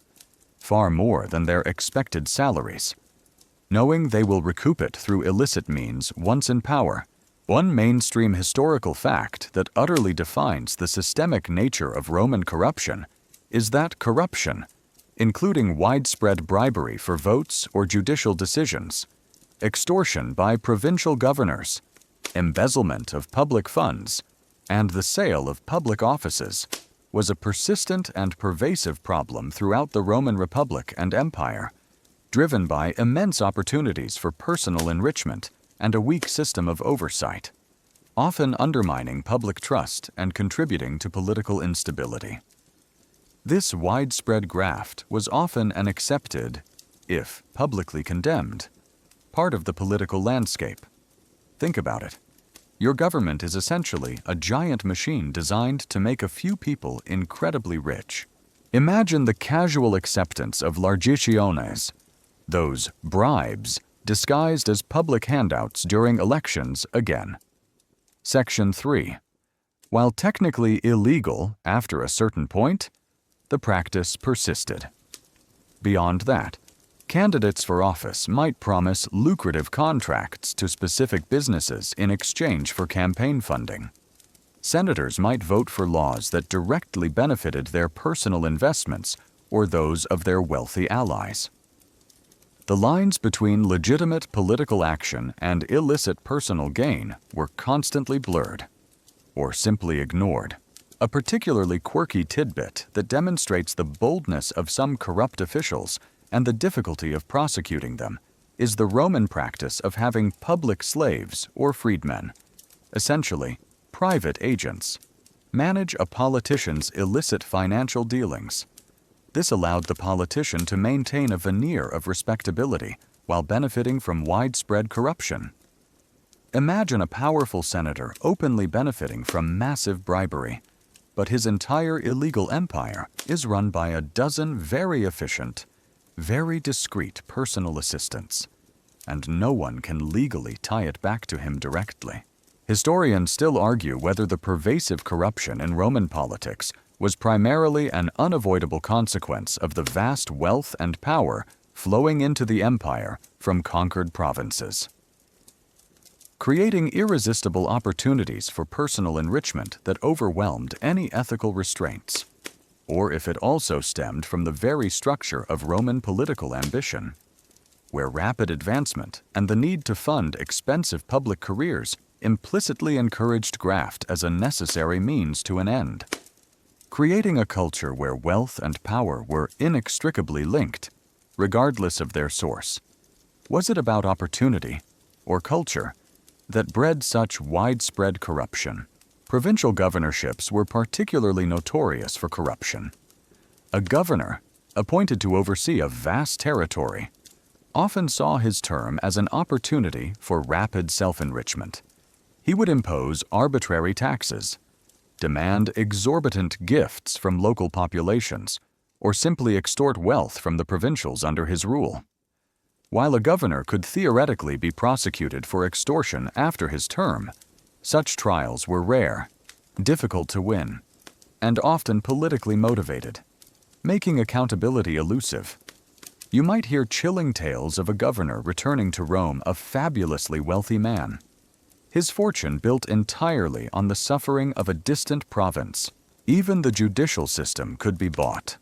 far more than their expected salaries, knowing they will recoup it through illicit means once in power. One mainstream historical fact that utterly defines the systemic nature of Roman corruption is that corruption, including widespread bribery for votes or judicial decisions, extortion by provincial governors, embezzlement of public funds, and the sale of public offices, was a persistent and pervasive problem throughout the Roman Republic and Empire, driven by immense opportunities for personal enrichment and a weak system of oversight, often undermining public trust and contributing to political instability. This widespread graft was often an accepted, if publicly condemned, part of the political landscape. Think about it. Your government is essentially a giant machine designed to make a few people incredibly rich. Imagine the casual acceptance of largiciones, those bribes disguised as public handouts during elections again. Section 3. While technically illegal after a certain point, the practice persisted. Beyond that, candidates for office might promise lucrative contracts to specific businesses in exchange for campaign funding. Senators might vote for laws that directly benefited their personal investments or those of their wealthy allies. The lines between legitimate political action and illicit personal gain were constantly blurred, or simply ignored. A particularly quirky tidbit that demonstrates the boldness of some corrupt officials and the difficulty of prosecuting them is the Roman practice of having public slaves or freedmen, essentially private agents, manage a politician's illicit financial dealings. This allowed the politician to maintain a veneer of respectability while benefiting from widespread corruption. Imagine a powerful senator openly benefiting from massive bribery, but his entire illegal empire is run by a dozen very efficient, very discreet personal assistants, and no one can legally tie it back to him directly. Historians still argue whether the pervasive corruption in Roman politics was primarily an unavoidable consequence of the vast wealth and power flowing into the empire from conquered provinces, creating irresistible opportunities for personal enrichment that overwhelmed any ethical restraints, or if it also stemmed from the very structure of Roman political ambition, where rapid advancement and the need to fund expensive public careers implicitly encouraged graft as a necessary means to an end. creating a culture where wealth and power were inextricably linked, regardless of their source. Was it about opportunity or culture that bred such widespread corruption? Provincial governorships were particularly notorious for corruption. A governor, appointed to oversee a vast territory, often saw his term as an opportunity for rapid self-enrichment. He would impose arbitrary taxes, demand exorbitant gifts from local populations, or simply extort wealth from the provincials under his rule. While a governor could theoretically be prosecuted for extortion after his term, such trials were rare, difficult to win, and often politically motivated, making accountability elusive. You might hear chilling tales of a governor returning to Rome a fabulously wealthy man. His fortune built entirely on the suffering of a distant province. Even the judicial system could be bought.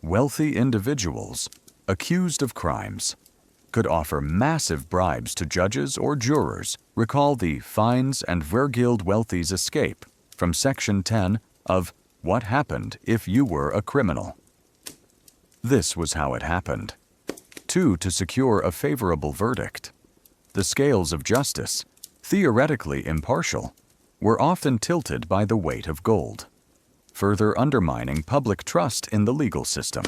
Wealthy individuals, accused of crimes, could offer massive bribes to judges or jurors. Recall the Fines and Vergilde Wealthy's Escape from Section 10 of What Happened If You Were a Criminal. This was how it happened. 2. To secure a favorable verdict. The scales of justice, theoretically impartial, were often tilted by the weight of gold, further undermining public trust in the legal system.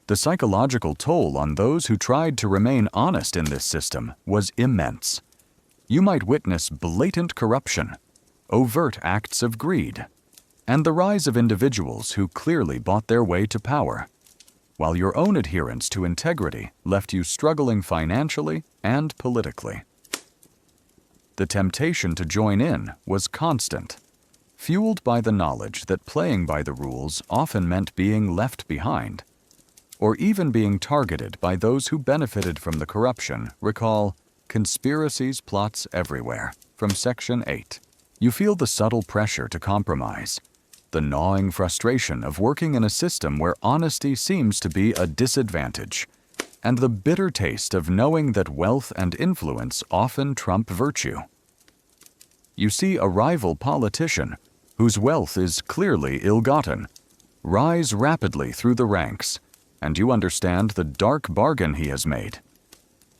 The psychological toll on those who tried to remain honest in this system was immense. You might witness blatant corruption, overt acts of greed, and the rise of individuals who clearly bought their way to power, while your own adherence to integrity left you struggling financially and politically. The temptation to join in was constant, fueled by the knowledge that playing by the rules often meant being left behind, or even being targeted by those who benefited from the corruption. Recall Conspiracies, Plots Everywhere from Section 8. You feel the subtle pressure to compromise, the gnawing frustration of working in a system where honesty seems to be a disadvantage, and the bitter taste of knowing that wealth and influence often trump virtue. You see a rival politician, whose wealth is clearly ill-gotten, rise rapidly through the ranks, and you understand the dark bargain he has made.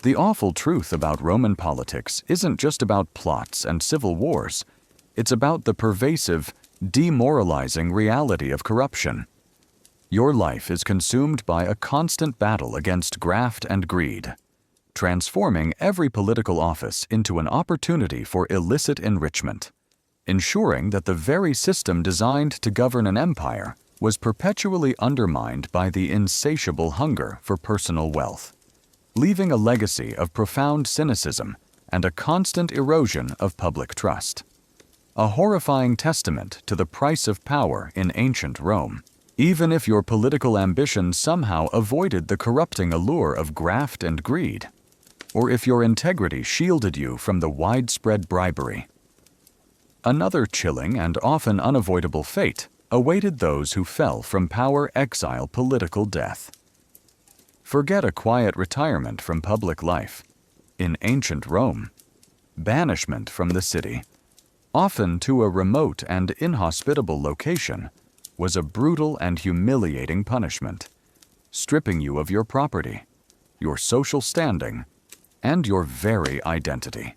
The awful truth about Roman politics isn't just about plots and civil wars. It's about the pervasive, demoralizing reality of corruption. Your life is consumed by a constant battle against graft and greed, transforming every political office into an opportunity for illicit enrichment, ensuring that the very system designed to govern an empire was perpetually undermined by the insatiable hunger for personal wealth, leaving a legacy of profound cynicism and a constant erosion of public trust. A horrifying testament to the price of power in ancient Rome. Even if your political ambition somehow avoided the corrupting allure of graft and greed, or if your integrity shielded you from the widespread bribery. Another chilling and often unavoidable fate awaited those who fell from power, exile, political death. Forget a quiet retirement from public life. In ancient Rome, banishment from the city, often to a remote and inhospitable location, was a brutal and humiliating punishment, stripping you of your property, your social standing, and your very identity,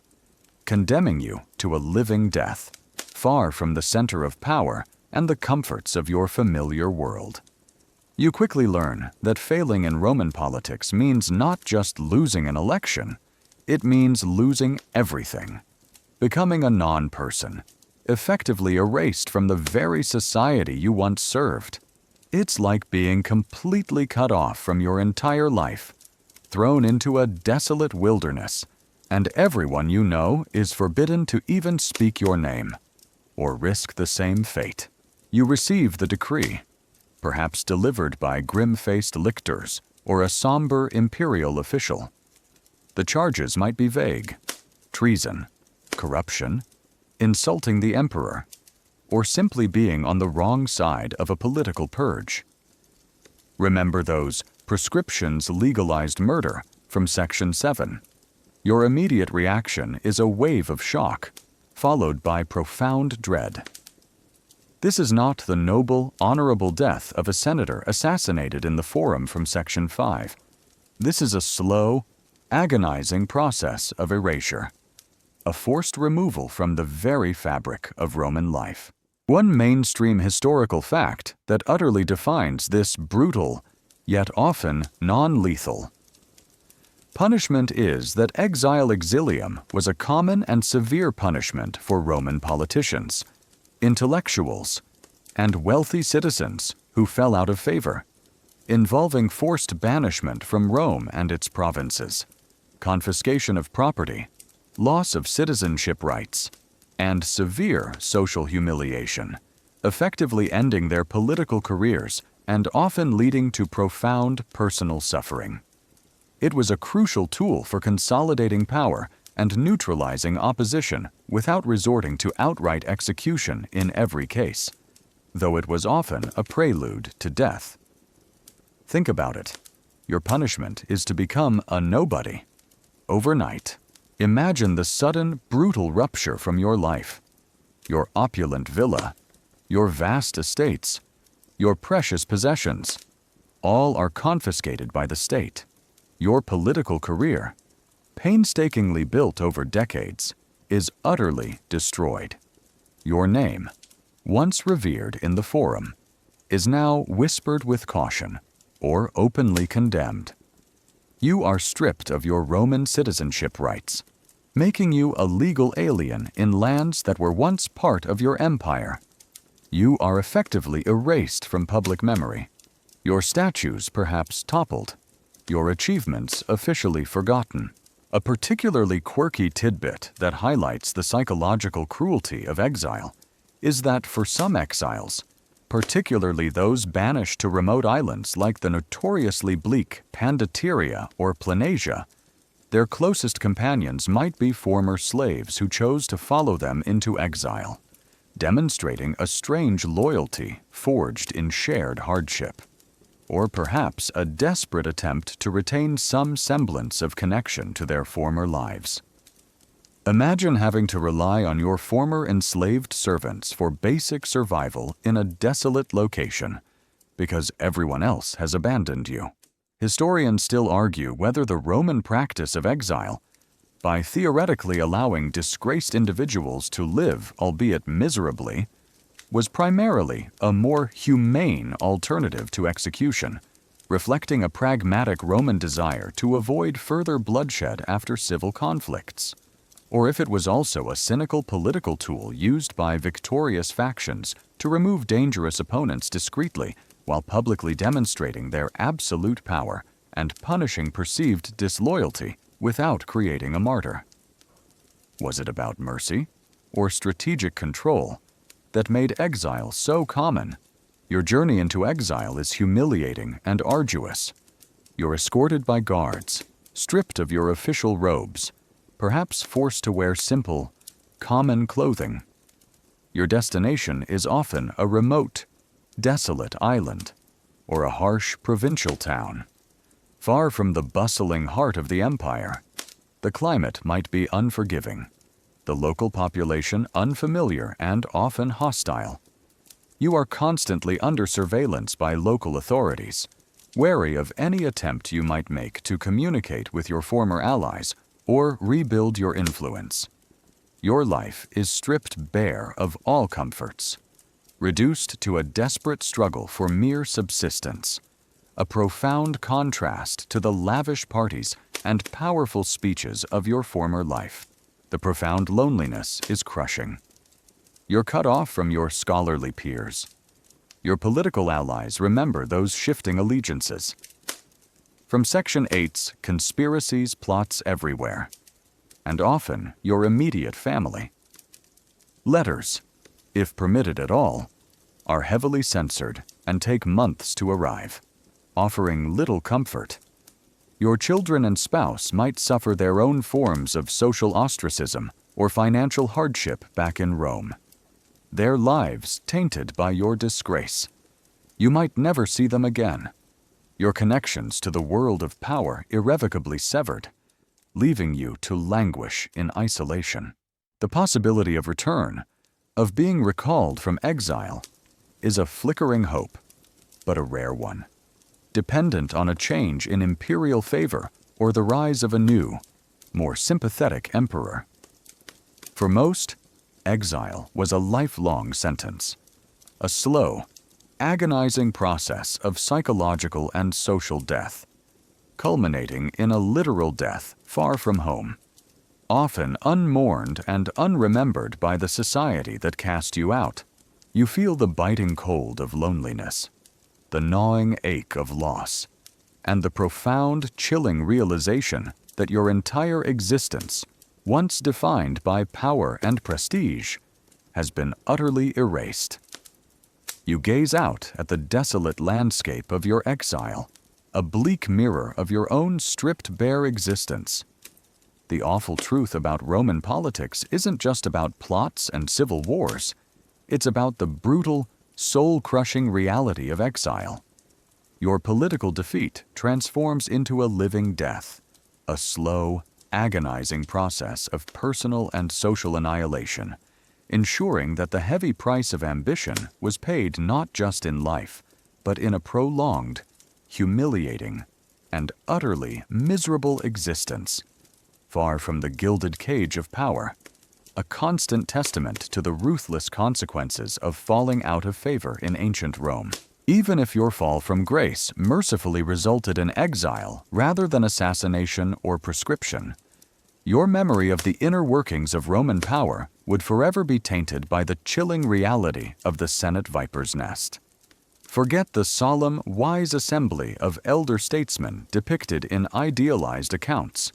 condemning you to a living death, far from the center of power and the comforts of your familiar world. You quickly learn that failing in Roman politics means not just losing an election, it means losing everything, becoming a non-person, effectively erased from the very society you once served. It's like being completely cut off from your entire life, thrown into a desolate wilderness, and everyone you know is forbidden to even speak your name, or risk the same fate. You receive the decree, perhaps delivered by grim-faced lictors or a somber imperial official. The charges might be vague: treason, corruption, insulting the emperor, or simply being on the wrong side of a political purge. Remember those prescriptions legalized murder from Section 7. Your immediate reaction is a wave of shock, followed by profound dread. This is not the noble, honorable death of a senator assassinated in the Forum from Section 5. This is a slow, agonizing process of erasure, a forced removal from the very fabric of Roman life. One mainstream historical fact that utterly defines this brutal, yet often non-lethal punishment is that exile exilium was a common and severe punishment for Roman politicians, intellectuals, and wealthy citizens who fell out of favor, involving forced banishment from Rome and its provinces, confiscation of property, loss of citizenship rights, and severe social humiliation, effectively ending their political careers and often leading to profound personal suffering. It was a crucial tool for consolidating power and neutralizing opposition without resorting to outright execution in every case, though it was often a prelude to death. Think about it. Your punishment is to become a nobody. Overnight, imagine the sudden, brutal rupture from your life. Your opulent villa, your vast estates, your precious possessions, all are confiscated by the state. Your political career, painstakingly built over decades, is utterly destroyed. Your name, once revered in the Forum, is now whispered with caution or openly condemned. You are stripped of your Roman citizenship rights, making you a legal alien in lands that were once part of your empire. You are effectively erased from public memory, your statues perhaps toppled, your achievements officially forgotten. A particularly quirky tidbit that highlights the psychological cruelty of exile is that for some exiles, particularly those banished to remote islands like the notoriously bleak Pandateria or Planasia, their closest companions might be former slaves who chose to follow them into exile, demonstrating a strange loyalty forged in shared hardship, or perhaps a desperate attempt to retain some semblance of connection to their former lives. Imagine having to rely on your former enslaved servants for basic survival in a desolate location because everyone else has abandoned you. Historians still argue whether the Roman practice of exile, by theoretically allowing disgraced individuals to live, albeit miserably, was primarily a more humane alternative to execution, reflecting a pragmatic Roman desire to avoid further bloodshed after civil conflicts, or if it was also a cynical political tool used by victorious factions to remove dangerous opponents discreetly while publicly demonstrating their absolute power and punishing perceived disloyalty without creating a martyr. Was it about mercy or strategic control that made exile so common? Your journey into exile is humiliating and arduous. You're escorted by guards, stripped of your official robes, perhaps forced to wear simple, common clothing. Your destination is often a remote, desolate island or a harsh provincial town. Far from the bustling heart of the empire, the climate might be unforgiving, the local population unfamiliar and often hostile. You are constantly under surveillance by local authorities, wary of any attempt you might make to communicate with your former allies or rebuild your influence. Your life is stripped bare of all comforts, reduced to a desperate struggle for mere subsistence, a profound contrast to the lavish parties and powerful speeches of your former life. The profound loneliness is crushing. You're cut off from your scholarly peers. Your political allies remember those shifting allegiances. From Section 8's conspiracies, plots everywhere, and often your immediate family. Letters, if permitted at all, are heavily censored and take months to arrive, offering little comfort. Your children and spouse might suffer their own forms of social ostracism or financial hardship back in Rome, their lives tainted by your disgrace. You might never see them again, your connections to the world of power irrevocably severed, leaving you to languish in isolation. The possibility of return, of being recalled from exile is a flickering hope, but a rare one, dependent on a change in imperial favor or the rise of a new, more sympathetic emperor. For most, exile was a lifelong sentence, a slow, agonizing process of psychological and social death, culminating in a literal death far from home, often unmourned and unremembered by the society that cast you out. You feel the biting cold of loneliness, the gnawing ache of loss, and the profound, chilling realization that your entire existence, once defined by power and prestige, has been utterly erased. You gaze out at the desolate landscape of your exile, a bleak mirror of your own stripped bare existence. The awful truth about Roman politics isn't just about plots and civil wars. It's about the brutal, soul-crushing reality of exile. Your political defeat transforms into a living death, a slow, agonizing process of personal and social annihilation, ensuring that the heavy price of ambition was paid not just in life, but in a prolonged, humiliating, and utterly miserable existence, far from the gilded cage of power, a constant testament to the ruthless consequences of falling out of favor in ancient Rome. Even if your fall from grace mercifully resulted in exile rather than assassination or proscription, your memory of the inner workings of Roman power would forever be tainted by the chilling reality of the Senate viper's nest. Forget the solemn, wise assembly of elder statesmen depicted in idealized accounts.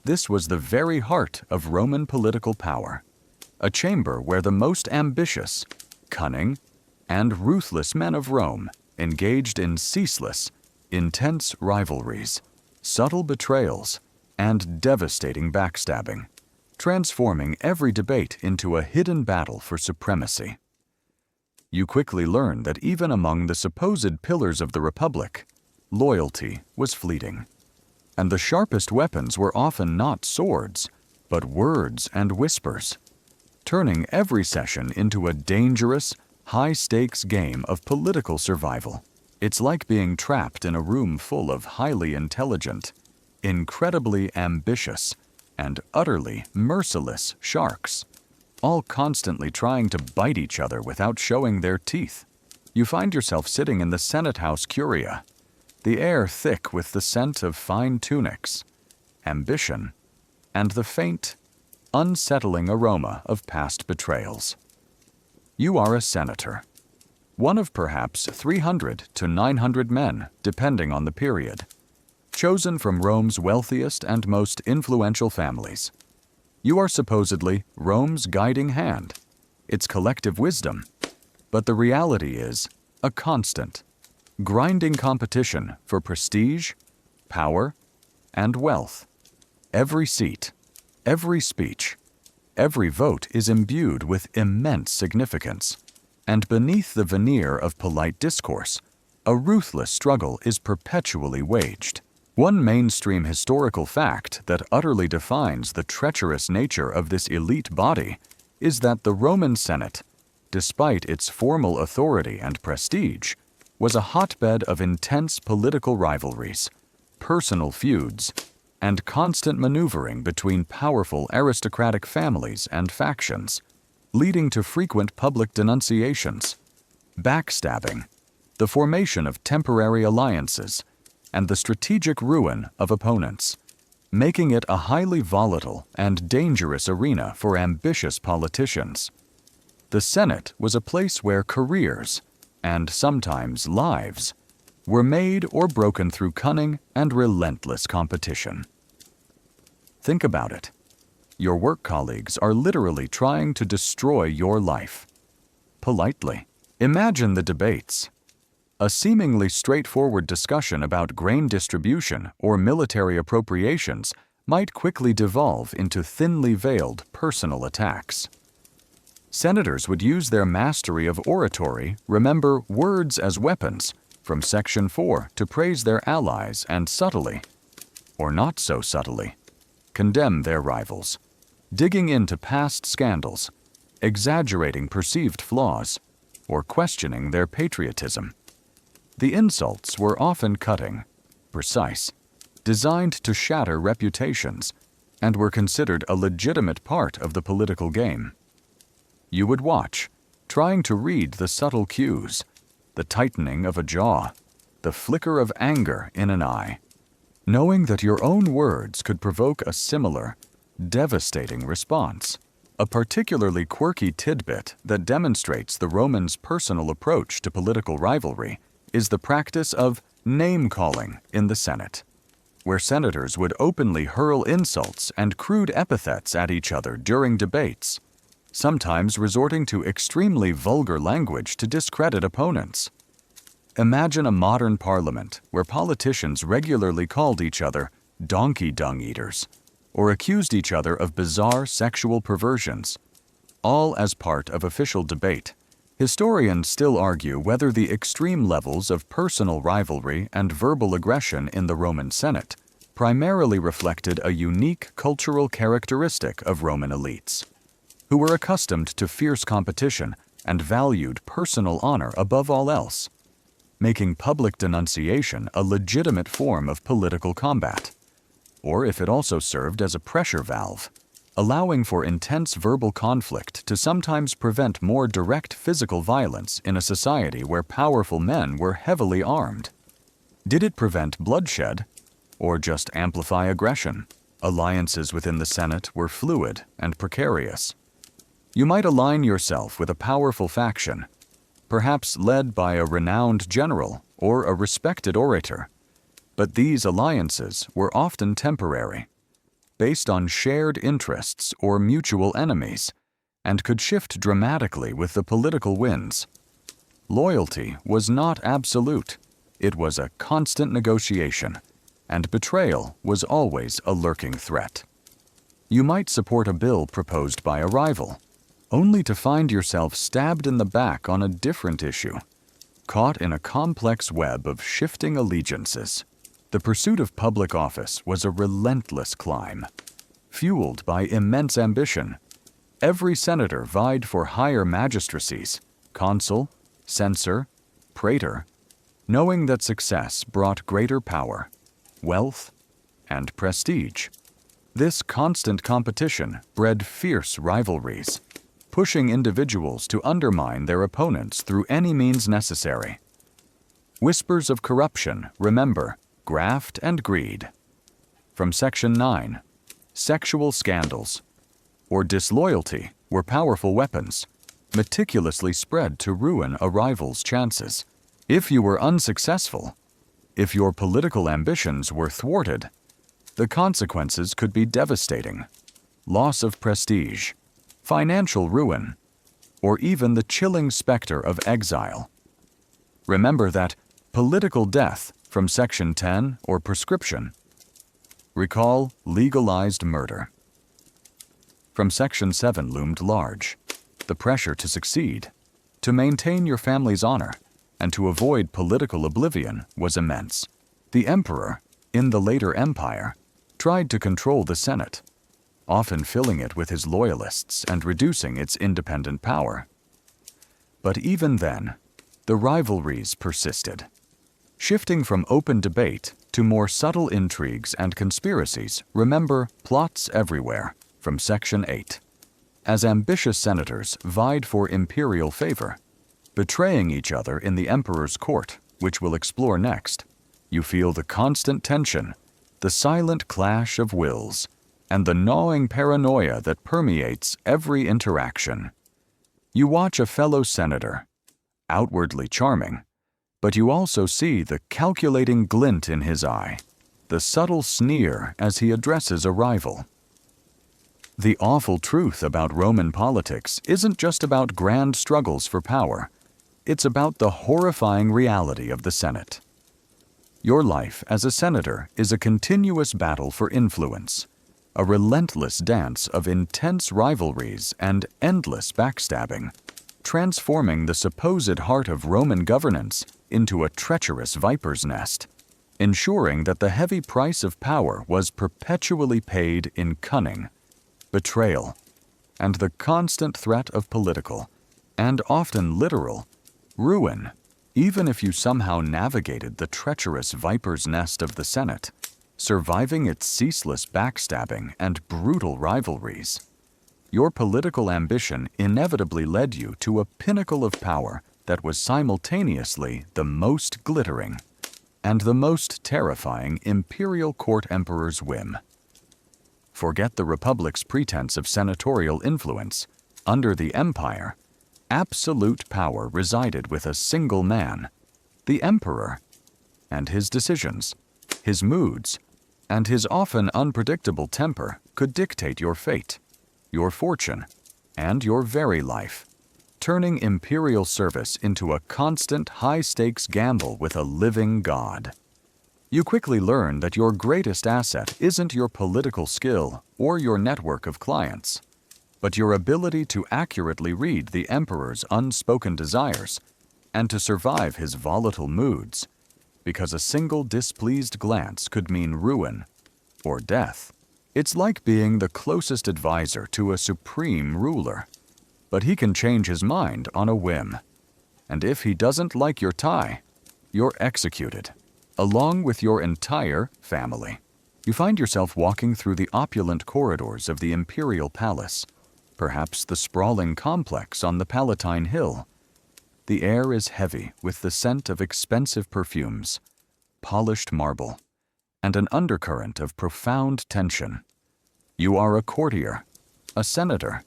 This was the very heart of Roman political power, a chamber where the most ambitious, cunning, and ruthless men of Rome engaged in ceaseless, intense rivalries, subtle betrayals, and devastating backstabbing, transforming every debate into a hidden battle for supremacy. You quickly learn that even among the supposed pillars of the Republic, loyalty was fleeting, and the sharpest weapons were often not swords, but words and whispers, turning every session into a dangerous, high-stakes game of political survival. It's like being trapped in a room full of highly intelligent, incredibly ambitious, and utterly merciless sharks, all constantly trying to bite each other without showing their teeth. You find yourself sitting in the Senate House Curia, the air thick with the scent of fine tunics, ambition, and the faint, unsettling aroma of past betrayals. You are a senator, one of perhaps 300 to 900 men, depending on the period, chosen from Rome's wealthiest and most influential families. You are supposedly Rome's guiding hand, its collective wisdom, but the reality is a constant, grinding competition for prestige, power, and wealth. Every seat, every speech, every vote is imbued with immense significance, and beneath the veneer of polite discourse, a ruthless struggle is perpetually waged. One mainstream historical fact that utterly defines the treacherous nature of this elite body is that the Roman Senate, despite its formal authority and prestige, was a hotbed of intense political rivalries, personal feuds, and constant maneuvering between powerful aristocratic families and factions, leading to frequent public denunciations, backstabbing, the formation of temporary alliances, and the strategic ruin of opponents, making it a highly volatile and dangerous arena for ambitious politicians. The Senate was a place where careers, and sometimes lives, were made or broken through cunning and relentless competition. Think about it. Your work colleagues are literally trying to destroy your life. Politely. Imagine the debates. A seemingly straightforward discussion about grain distribution or military appropriations might quickly devolve into thinly veiled personal attacks. Senators would use their mastery of oratory, remember words as weapons, from Section 4 to praise their allies and subtly, or not so subtly, condemn their rivals, digging into past scandals, exaggerating perceived flaws, or questioning their patriotism. The insults were often cutting, precise, designed to shatter reputations, and were considered a legitimate part of the political game. You would watch, trying to read the subtle cues, the tightening of a jaw, the flicker of anger in an eye, knowing that your own words could provoke a similar, devastating response. A particularly quirky tidbit that demonstrates the Romans' personal approach to political rivalry is the practice of name-calling in the Senate, where senators would openly hurl insults and crude epithets at each other during debates, sometimes resorting to extremely vulgar language to discredit opponents. Imagine a modern parliament where politicians regularly called each other donkey dung eaters or accused each other of bizarre sexual perversions, all as part of official debate. Historians still argue whether the extreme levels of personal rivalry and verbal aggression in the Roman Senate primarily reflected a unique cultural characteristic of Roman elites, who were accustomed to fierce competition and valued personal honor above all else, making public denunciation a legitimate form of political combat, or if it also served as a pressure valve, allowing for intense verbal conflict to sometimes prevent more direct physical violence in a society where powerful men were heavily armed. Did it prevent bloodshed, or just amplify aggression? Alliances within the Senate were fluid and precarious. You might align yourself with a powerful faction, perhaps led by a renowned general or a respected orator, but these alliances were often temporary, based on shared interests or mutual enemies, and could shift dramatically with the political winds. Loyalty was not absolute. It was a constant negotiation, and betrayal was always a lurking threat. You might support a bill proposed by a rival, only to find yourself stabbed in the back on a different issue, caught in a complex web of shifting allegiances. The pursuit of public office was a relentless climb, fueled by immense ambition. Every senator vied for higher magistracies, consul, censor, praetor, knowing that success brought greater power, wealth, and prestige. This constant competition bred fierce rivalries, pushing individuals to undermine their opponents through any means necessary. Whispers of corruption, remember, graft and greed. From Section 9, sexual scandals or disloyalty were powerful weapons, meticulously spread to ruin a rival's chances. If you were unsuccessful, if your political ambitions were thwarted, the consequences could be devastating: loss of prestige, financial ruin, or even the chilling specter of exile. Remember that political death from Section 10 or prescription. Recall legalized murder. From Section 7 loomed large: the pressure to succeed, to maintain your family's honor, and to avoid political oblivion was immense. The emperor, in the later empire, tried to control the Senate, often filling it with his loyalists and reducing its independent power. But even then, the rivalries persisted. Shifting from open debate to more subtle intrigues and conspiracies, remember plots everywhere, from Section 8. As ambitious senators vied for imperial favor, betraying each other in the emperor's court, which we'll explore next, you feel the constant tension, the silent clash of wills, and the gnawing paranoia that permeates every interaction. You watch a fellow senator, outwardly charming, but you also see the calculating glint in his eye, the subtle sneer as he addresses a rival. The awful truth about Roman politics isn't just about grand struggles for power. It's about the horrifying reality of the Senate. Your life as a senator is a continuous battle for influence, a relentless dance of intense rivalries and endless backstabbing, transforming the supposed heart of Roman governance into a treacherous viper's nest, ensuring that the heavy price of power was perpetually paid in cunning, betrayal, and the constant threat of political, and often literal, ruin, even if you somehow navigated the treacherous viper's nest of the Senate, surviving its ceaseless backstabbing and brutal rivalries. Your political ambition inevitably led you to a pinnacle of power that was simultaneously the most glittering and the most terrifying imperial court emperor's whim. Forget the republic's pretense of senatorial influence. Under the empire, absolute power resided with a single man, the emperor, and his decisions, his moods, and his often unpredictable temper could dictate your fate, your fortune, and your very life, turning imperial service into a constant high-stakes gamble with a living god. You quickly learn that your greatest asset isn't your political skill or your network of clients, but your ability to accurately read the emperor's unspoken desires and to survive his volatile moods, because a single displeased glance could mean ruin or death. It's like being the closest advisor to a supreme ruler, but he can change his mind on a whim. And if he doesn't like your tie, you're executed, along with your entire family. You find yourself walking through the opulent corridors of the imperial palace, perhaps the sprawling complex on the Palatine Hill. The air is heavy with the scent of expensive perfumes, polished marble, and an undercurrent of profound tension. You are a courtier, a senator,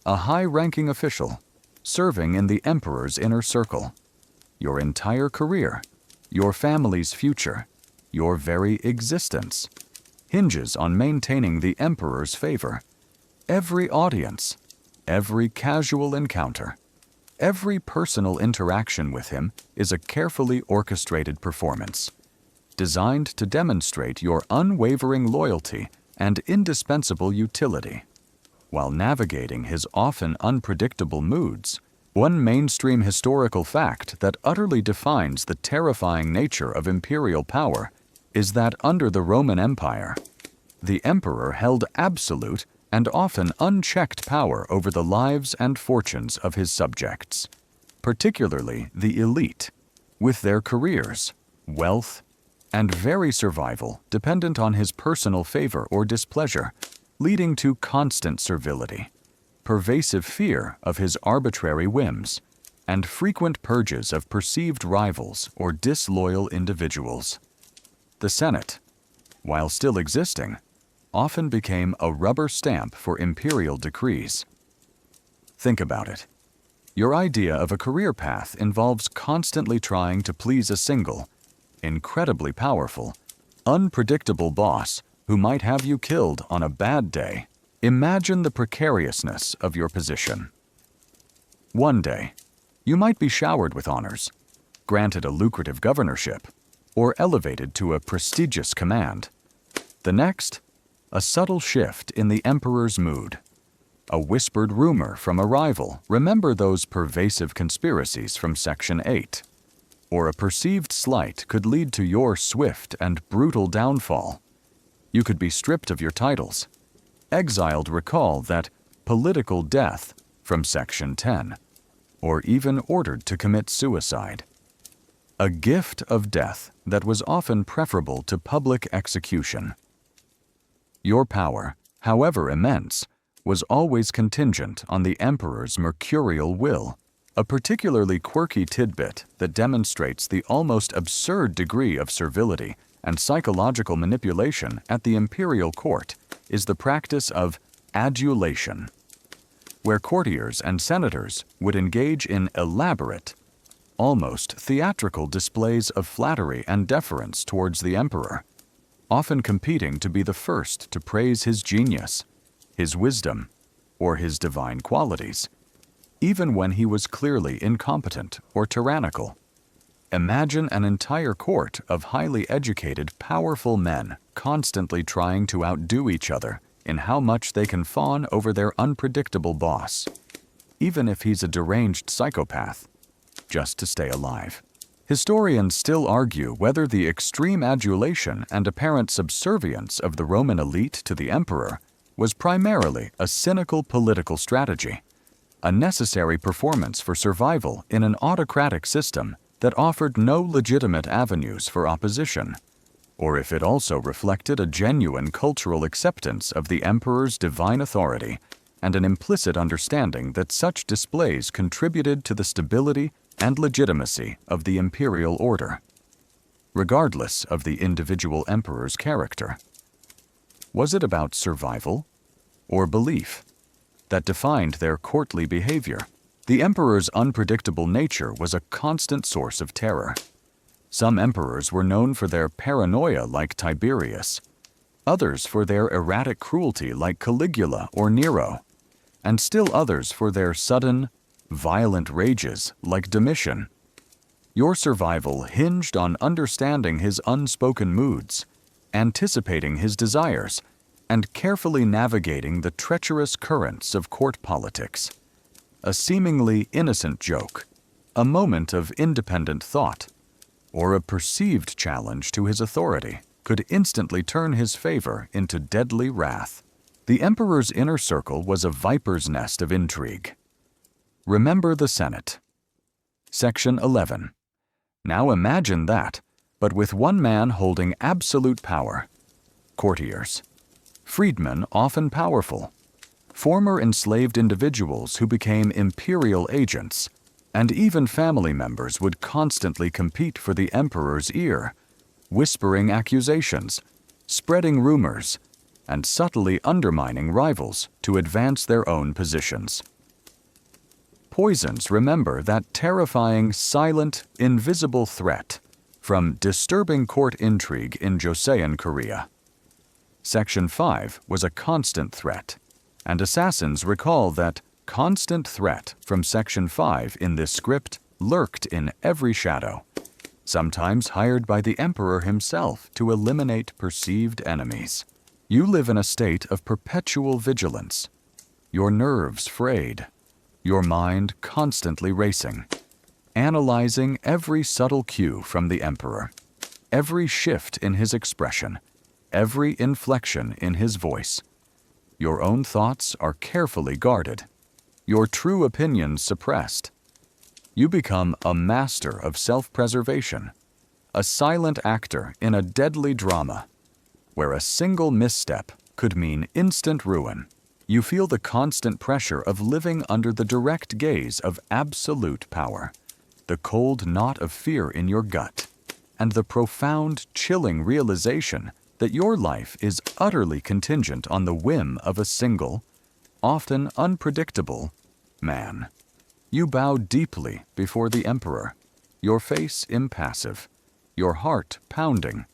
a high-ranking official, serving in the emperor's inner circle. Your entire career, your family's future, your very existence, hinges on maintaining the emperor's favor. Every audience, every casual encounter, every personal interaction with him is a carefully orchestrated performance, designed to demonstrate your unwavering loyalty and indispensable utility. While navigating his often unpredictable moods, one mainstream historical fact that utterly defines the terrifying nature of imperial power is that under the Roman Empire, the emperor held absolute and often unchecked power over the lives and fortunes of his subjects, particularly the elite, with their careers, wealth, and very survival dependent on his personal favor or displeasure, leading to constant servility, pervasive fear of his arbitrary whims, and frequent purges of perceived rivals or disloyal individuals. The Senate, while still existing, often became a rubber stamp for imperial decrees. Think about it. Your idea of a career path involves constantly trying to please a single, incredibly powerful, unpredictable boss who might have you killed on a bad day. Imagine the precariousness of your position. One day, you might be showered with honors, granted a lucrative governorship, or elevated to a prestigious command. The next, a subtle shift in the emperor's mood. A whispered rumor from a rival, remember those pervasive conspiracies from Section 8. Or a perceived slight could lead to your swift and brutal downfall. You could be stripped of your titles, exiled, recall that political death from Section 10, or even ordered to commit suicide. A gift of death that was often preferable to public execution. Your power, however immense, was always contingent on the emperor's mercurial will. A particularly quirky tidbit that demonstrates the almost absurd degree of servility and psychological manipulation at the imperial court is the practice of adulation, where courtiers and senators would engage in elaborate, almost theatrical displays of flattery and deference towards the emperor, often competing to be the first to praise his genius, his wisdom, or his divine qualities, even when he was clearly incompetent or tyrannical. Imagine an entire court of highly educated, powerful men constantly trying to outdo each other in how much they can fawn over their unpredictable boss, even if he's a deranged psychopath, just to stay alive. Historians still argue whether the extreme adulation and apparent subservience of the Roman elite to the emperor was primarily a cynical political strategy, a necessary performance for survival in an autocratic system that offered no legitimate avenues for opposition, or if it also reflected a genuine cultural acceptance of the emperor's divine authority and an implicit understanding that such displays contributed to the stability and legitimacy of the imperial order, regardless of the individual emperor's character. Was it about survival or belief that defined their courtly behavior? The emperor's unpredictable nature was a constant source of terror. Some emperors were known for their paranoia like Tiberius, others for their erratic cruelty like Caligula or Nero, and still others for their sudden, violent rages like Domitian. Your survival hinged on understanding his unspoken moods, anticipating his desires, and carefully navigating the treacherous currents of court politics. A seemingly innocent joke, a moment of independent thought, or a perceived challenge to his authority could instantly turn his favor into deadly wrath. The emperor's inner circle was a viper's nest of intrigue. Remember the Senate. Section 11. Now imagine that, but with one man holding absolute power. Courtiers. Freedmen often powerful. Former enslaved individuals who became imperial agents, and even family members would constantly compete for the emperor's ear, whispering accusations, spreading rumors, and subtly undermining rivals to advance their own positions. Poisons remember that terrifying, silent, invisible threat from disturbing court intrigue in Joseon Korea. Section 5 was a constant threat, and assassins recall that constant threat from Section 5 in this script lurked in every shadow, sometimes hired by the emperor himself to eliminate perceived enemies. You live in a state of perpetual vigilance, your nerves frayed, your mind constantly racing, analyzing every subtle cue from the emperor, every shift in his expression, every inflection in his voice. Your own thoughts are carefully guarded, your true opinions suppressed. You become a master of self-preservation, a silent actor in a deadly drama, where a single misstep could mean instant ruin. You feel the constant pressure of living under the direct gaze of absolute power, the cold knot of fear in your gut, and the profound, chilling realization that your life is utterly contingent on the whim of a single, often unpredictable, man. You bow deeply before the emperor, your face impassive, your heart pounding,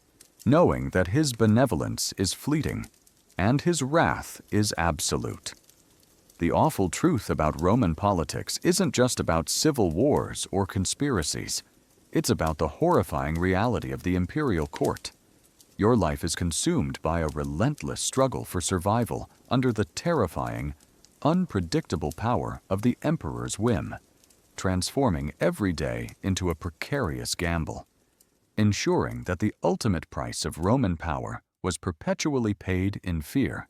knowing that his benevolence is fleeting and his wrath is absolute. The awful truth about Roman politics isn't just about civil wars or conspiracies. It's about the horrifying reality of the imperial court. Your life is consumed by a relentless struggle for survival under the terrifying, unpredictable power of the emperor's whim, transforming every day into a precarious gamble, ensuring that the ultimate price of Roman power was perpetually paid in fear,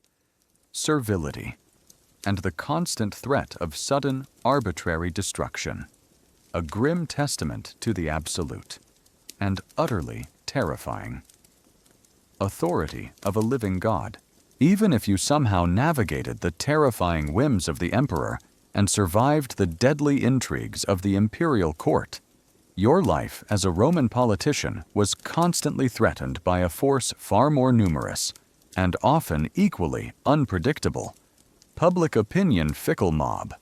servility, and the constant threat of sudden, arbitrary destruction, a grim testament to the absolute, and utterly terrifying authority of a living God. Even if you somehow navigated the terrifying whims of the emperor and survived the deadly intrigues of the imperial court, your life as a Roman politician was constantly threatened by a force far more numerous and often equally unpredictable: public opinion fickle mob.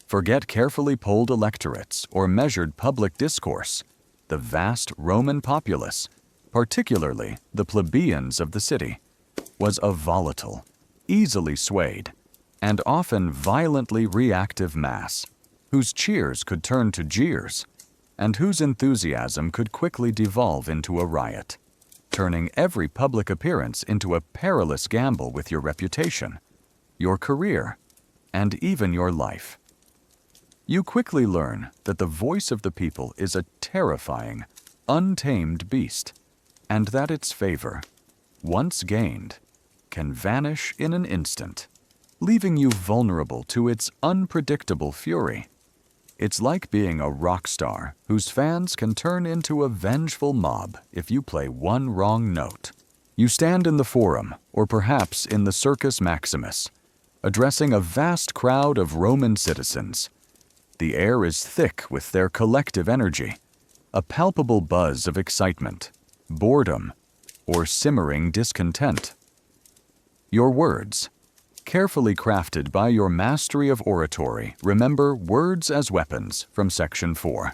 Forget carefully polled electorates or measured public discourse. The vast Roman populace, particularly the plebeians of the city, was a volatile, easily swayed, and often violently reactive mass, whose cheers could turn to jeers, and whose enthusiasm could quickly devolve into a riot, turning every public appearance into a perilous gamble with your reputation, your career, and even your life. You quickly learn that the voice of the people is a terrifying, untamed beast, and that its favor, once gained, can vanish in an instant, leaving you vulnerable to its unpredictable fury. It's like being a rock star whose fans can turn into a vengeful mob if you play one wrong note. You stand in the Forum, or perhaps in the Circus Maximus, addressing a vast crowd of Roman citizens. The air is thick with their collective energy, a palpable buzz of excitement, boredom, or simmering discontent. Your words, carefully crafted by your mastery of oratory, remember words as weapons from Section 4,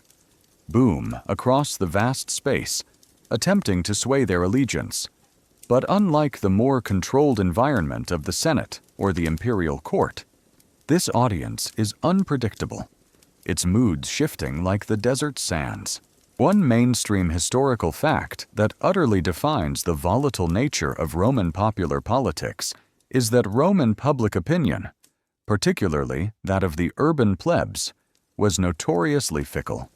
boom across the vast space, attempting to sway their allegiance. But unlike the more controlled environment of the Senate or the imperial court, this audience is unpredictable, its moods shifting like the desert sands. One mainstream historical fact that utterly defines the volatile nature of Roman popular politics is that Roman public opinion, particularly that of the urban plebs, was notoriously fickle,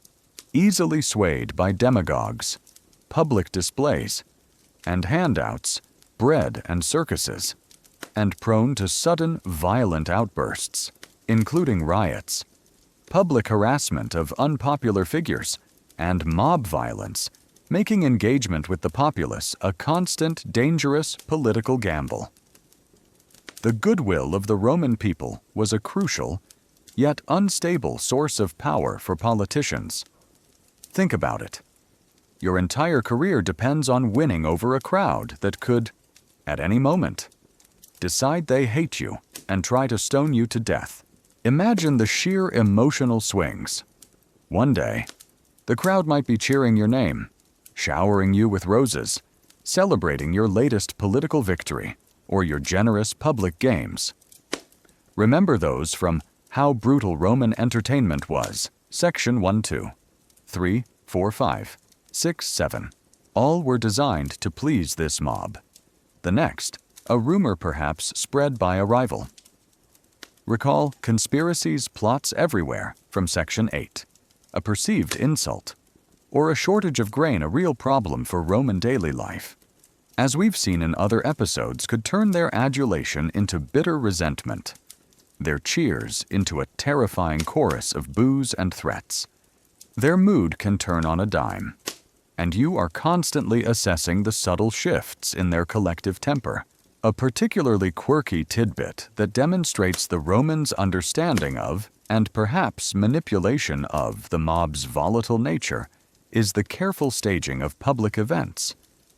easily swayed by demagogues, public displays, and handouts, bread and circuses, and prone to sudden, violent outbursts, including riots, public harassment of unpopular figures, and mob violence, making engagement with the populace a constant, dangerous political gamble. The goodwill of the Roman people was a crucial, yet unstable source of power for politicians. Think about it. Your entire career depends on winning over a crowd that could, at any moment, decide they hate you and try to stone you to death. Imagine the sheer emotional swings. One day, the crowd might be cheering your name, showering you with roses, celebrating your latest political victory, or your generous public games. Remember those from How Brutal Roman Entertainment Was, Section 1, 2, 3, 4, 5, 6, 7. All were designed to please this mob. The next, a rumor perhaps spread by a rival. Recall Conspiracies, Plots Everywhere from Section 8. A perceived insult, or a shortage of grain a real problem for Roman daily life. As we've seen in other episodes, could turn their adulation into bitter resentment, their cheers into a terrifying chorus of boos and threats. Their mood can turn on a dime, and you are constantly assessing the subtle shifts in their collective temper. A particularly quirky tidbit that demonstrates the Romans' understanding of, and perhaps manipulation of, the mob's volatile nature is the careful staging of public events,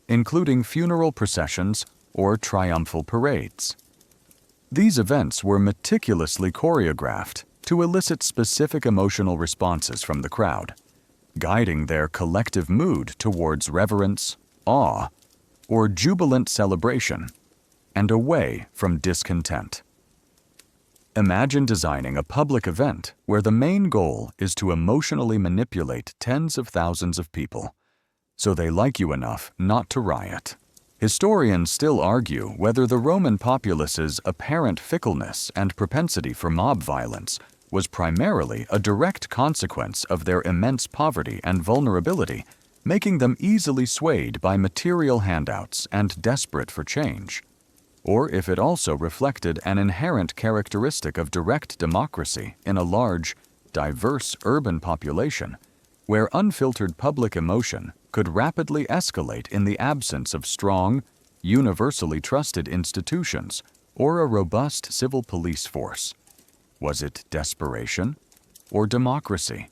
including funeral processions or triumphal parades. These events were meticulously choreographed to elicit specific emotional responses from the crowd, guiding their collective mood towards reverence, awe, or jubilant celebration, and away from discontent. Imagine designing a public event where the main goal is to emotionally manipulate tens of thousands of people, so they like you enough not to riot. Historians still argue whether the Roman populace's apparent fickleness and propensity for mob violence was primarily a direct consequence of their immense poverty and vulnerability, making them easily swayed by material handouts and desperate for change, or if it also reflected an inherent characteristic of direct democracy in a large, diverse urban population, where unfiltered public emotion could rapidly escalate in the absence of strong, universally trusted institutions or a robust civil police force. Was it desperation or democracy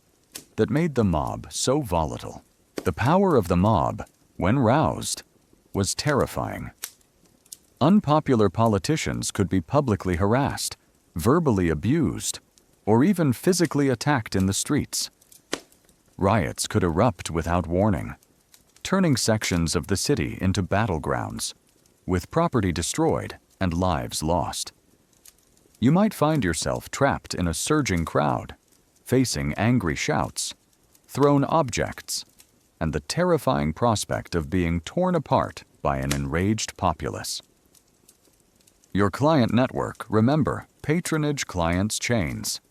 that made the mob so volatile? The power of the mob, when roused, was terrifying. Unpopular politicians could be publicly harassed, verbally abused, or even physically attacked in the streets. Riots could erupt without warning, turning sections of the city into battlegrounds, with property destroyed and lives lost. You might find yourself trapped in a surging crowd, facing angry shouts, thrown objects, and the terrifying prospect of being torn apart by an enraged populace. Your client network, remember, patronage clients chains.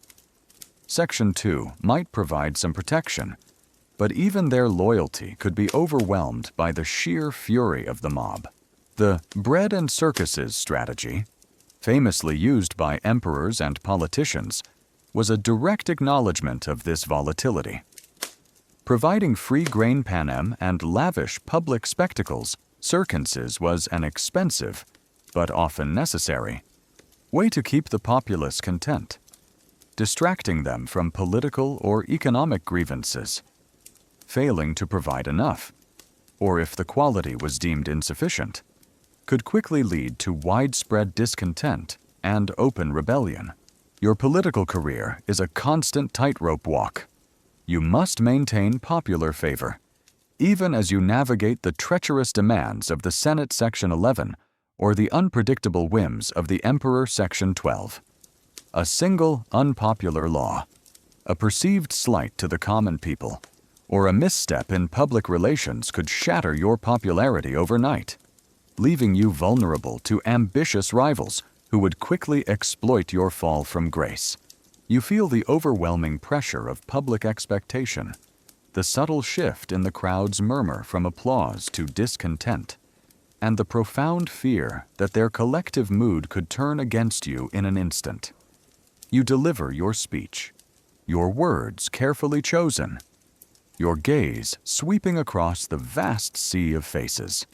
Section 2 might provide some protection, but even their loyalty could be overwhelmed by the sheer fury of the mob. The bread and circuses strategy, famously used by emperors and politicians, was a direct acknowledgement of this volatility. Providing free grain panem and lavish public spectacles, circenses was an expensive, but often necessary, way to keep the populace content, distracting them from political or economic grievances. Failing to provide enough, or if the quality was deemed insufficient, could quickly lead to widespread discontent and open rebellion. Your political career is a constant tightrope walk. You must maintain popular favor, even as you navigate the treacherous demands of the Senate Section 11 or the unpredictable whims of the Emperor Section 12. A single unpopular law, a perceived slight to the common people, or a misstep in public relations could shatter your popularity overnight, leaving you vulnerable to ambitious rivals who would quickly exploit your fall from grace. You feel the overwhelming pressure of public expectation, the subtle shift in the crowd's murmur from applause to discontent, and the profound fear that their collective mood could turn against you in an instant. You deliver your speech, your words carefully chosen, your gaze sweeping across the vast sea of faces,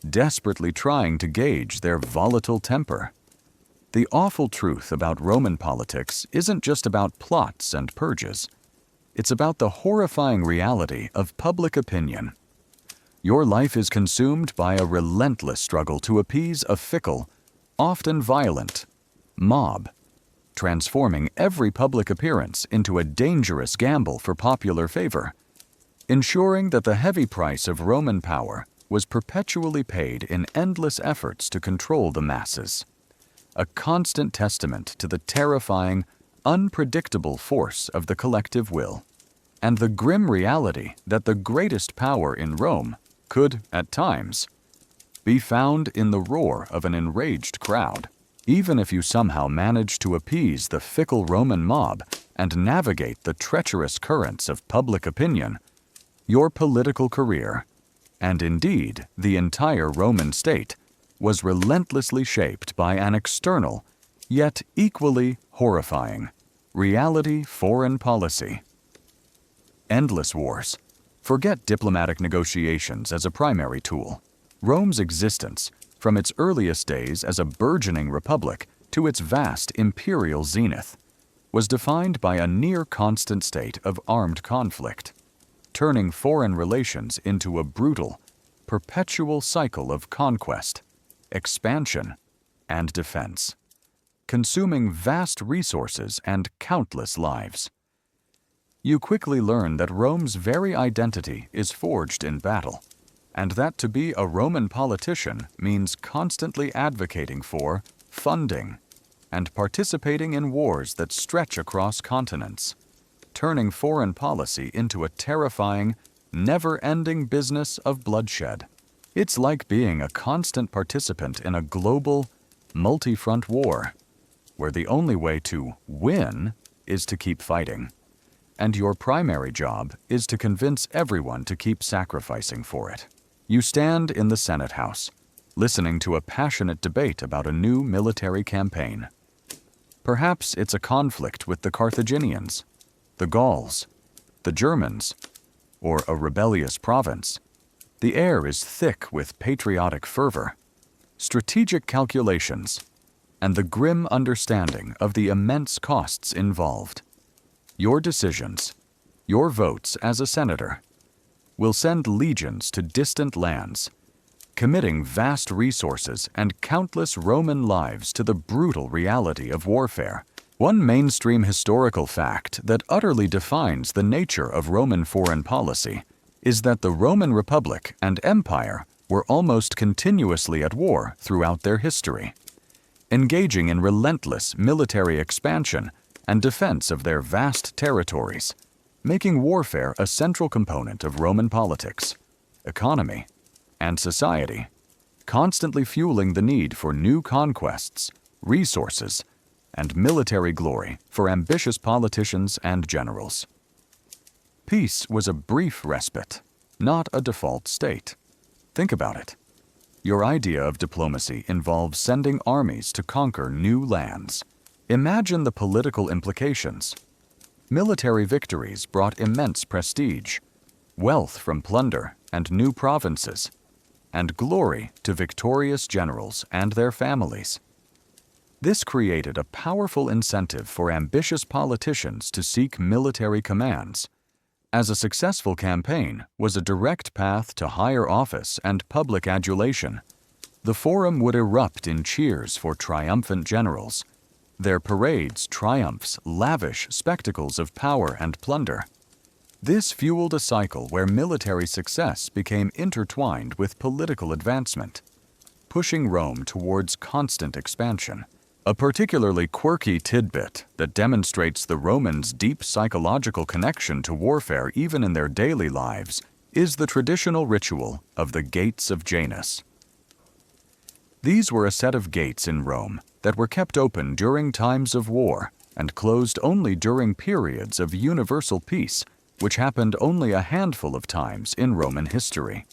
desperately trying to gauge their volatile temper. The awful truth about Roman politics isn't just about plots and purges. It's about the horrifying reality of public opinion. Your life is consumed by a relentless struggle to appease a fickle, often violent, mob, transforming every public appearance into a dangerous gamble for popular favor, ensuring that the heavy price of Roman power was perpetually paid in endless efforts to control the masses. A constant testament to the terrifying, unpredictable force of the collective will, and the grim reality that the greatest power in Rome could, at times, be found in the roar of an enraged crowd. Even if you somehow manage to appease the fickle Roman mob and navigate the treacherous currents of public opinion, your political career, and indeed the entire Roman state, was relentlessly shaped by an external, yet equally horrifying, reality foreign policy. Endless wars. Forget diplomatic negotiations as a primary tool. Rome's existence, from its earliest days as a burgeoning republic to its vast imperial zenith, was defined by a near-constant state of armed conflict, turning foreign relations into a brutal, perpetual cycle of conquest, expansion, and defense, consuming vast resources and countless lives. You quickly learn that Rome's very identity is forged in battle, and that to be a Roman politician means constantly advocating for, funding, and participating in wars that stretch across continents, turning foreign policy into a terrifying, never-ending business of bloodshed. It's like being a constant participant in a global, multi-front war, where the only way to win is to keep fighting, and your primary job is to convince everyone to keep sacrificing for it. You stand in the Senate House, listening to a passionate debate about a new military campaign. Perhaps it's a conflict with the Carthaginians, the Gauls, the Germans, or a rebellious province. The air is thick with patriotic fervor, strategic calculations, and the grim understanding of the immense costs involved. Your decisions, your votes as a senator, will send legions to distant lands, committing vast resources and countless Roman lives to the brutal reality of warfare. One mainstream historical fact that utterly defines the nature of Roman foreign policy is that the Roman Republic and Empire were almost continuously at war throughout their history, engaging in relentless military expansion and defense of their vast territories, making warfare a central component of Roman politics, economy, and society, constantly fueling the need for new conquests, resources, and military glory for ambitious politicians and generals. Peace was a brief respite, not a default state. Think about it. Your idea of diplomacy involves sending armies to conquer new lands. Imagine the political implications. Military victories brought immense prestige, wealth from plunder and new provinces, and glory to victorious generals and their families. This created a powerful incentive for ambitious politicians to seek military commands, as a successful campaign was a direct path to higher office and public adulation. The forum would erupt in cheers for triumphant generals, their parades, triumphs, lavish spectacles of power and plunder. This fueled a cycle where military success became intertwined with political advancement, pushing Rome towards constant expansion. A particularly quirky tidbit that demonstrates the Romans' deep psychological connection to warfare even in their daily lives is the traditional ritual of the Gates of Janus. These were a set of gates in Rome that were kept open during times of war and closed only during periods of universal peace, which happened only a handful of times in Roman history,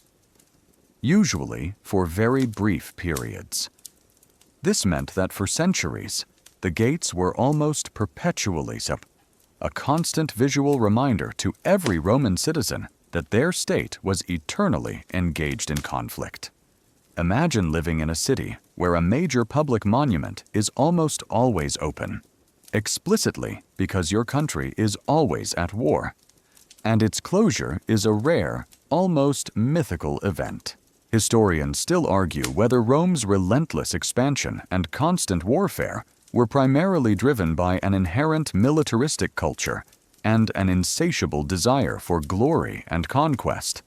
usually for very brief periods. This meant that for centuries, the gates were almost perpetually a constant visual reminder to every Roman citizen that their state was eternally engaged in conflict. Imagine living in a city where a major public monument is almost always open, explicitly because your country is always at war, and its closure is a rare, almost mythical event. Historians still argue whether Rome's relentless expansion and constant warfare were primarily driven by an inherent militaristic culture and an insatiable desire for glory and conquest,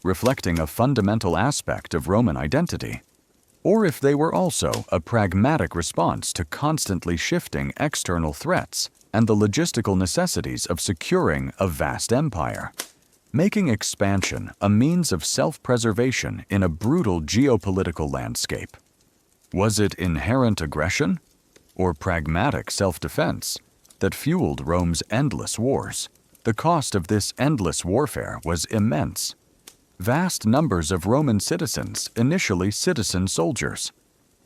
reflecting a fundamental aspect of Roman identity, or if they were also a pragmatic response to constantly shifting external threats and the logistical necessities of securing a vast empire, making expansion a means of self-preservation in a brutal geopolitical landscape. Was it inherent aggression or pragmatic self-defense that fueled Rome's endless wars? The cost of this endless warfare was immense. Vast numbers of Roman citizens, initially citizen soldiers,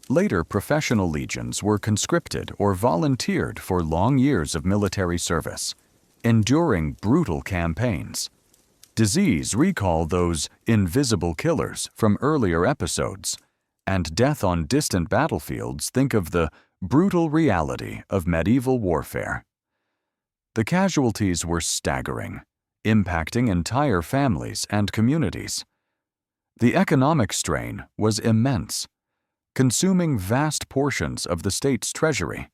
later professional legions, were conscripted or volunteered for long years of military service, enduring brutal campaigns. Disease recall those invisible killers from earlier episodes, and death on distant battlefields think of the brutal reality of medieval warfare. The casualties were staggering, impacting entire families and communities. The economic strain was immense, consuming vast portions of the state's treasury,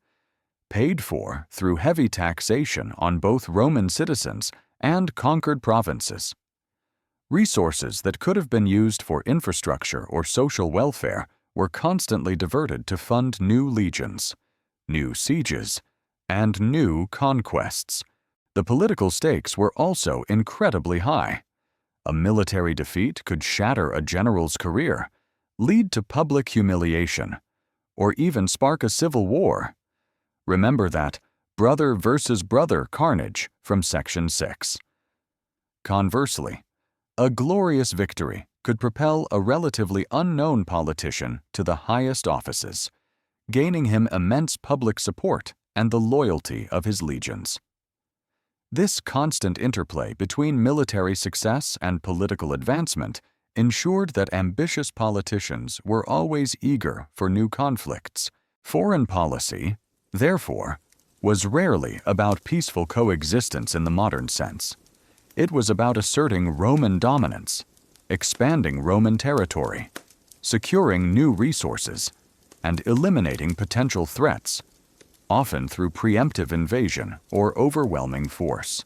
paid for through heavy taxation on both Roman citizens and conquered provinces. Resources that could have been used for infrastructure or social welfare were constantly diverted to fund new legions, new sieges, and new conquests. The political stakes were also incredibly high. A military defeat could shatter a general's career, lead to public humiliation, or even spark a civil war. Remember that brother versus brother carnage from Section 6. Conversely, a glorious victory could propel a relatively unknown politician to the highest offices, gaining him immense public support and the loyalty of his legions. This constant interplay between military success and political advancement ensured that ambitious politicians were always eager for new conflicts. Foreign policy, therefore, was rarely about peaceful coexistence in the modern sense. It was about asserting Roman dominance, expanding Roman territory, securing new resources, and eliminating potential threats, often through preemptive invasion or overwhelming force.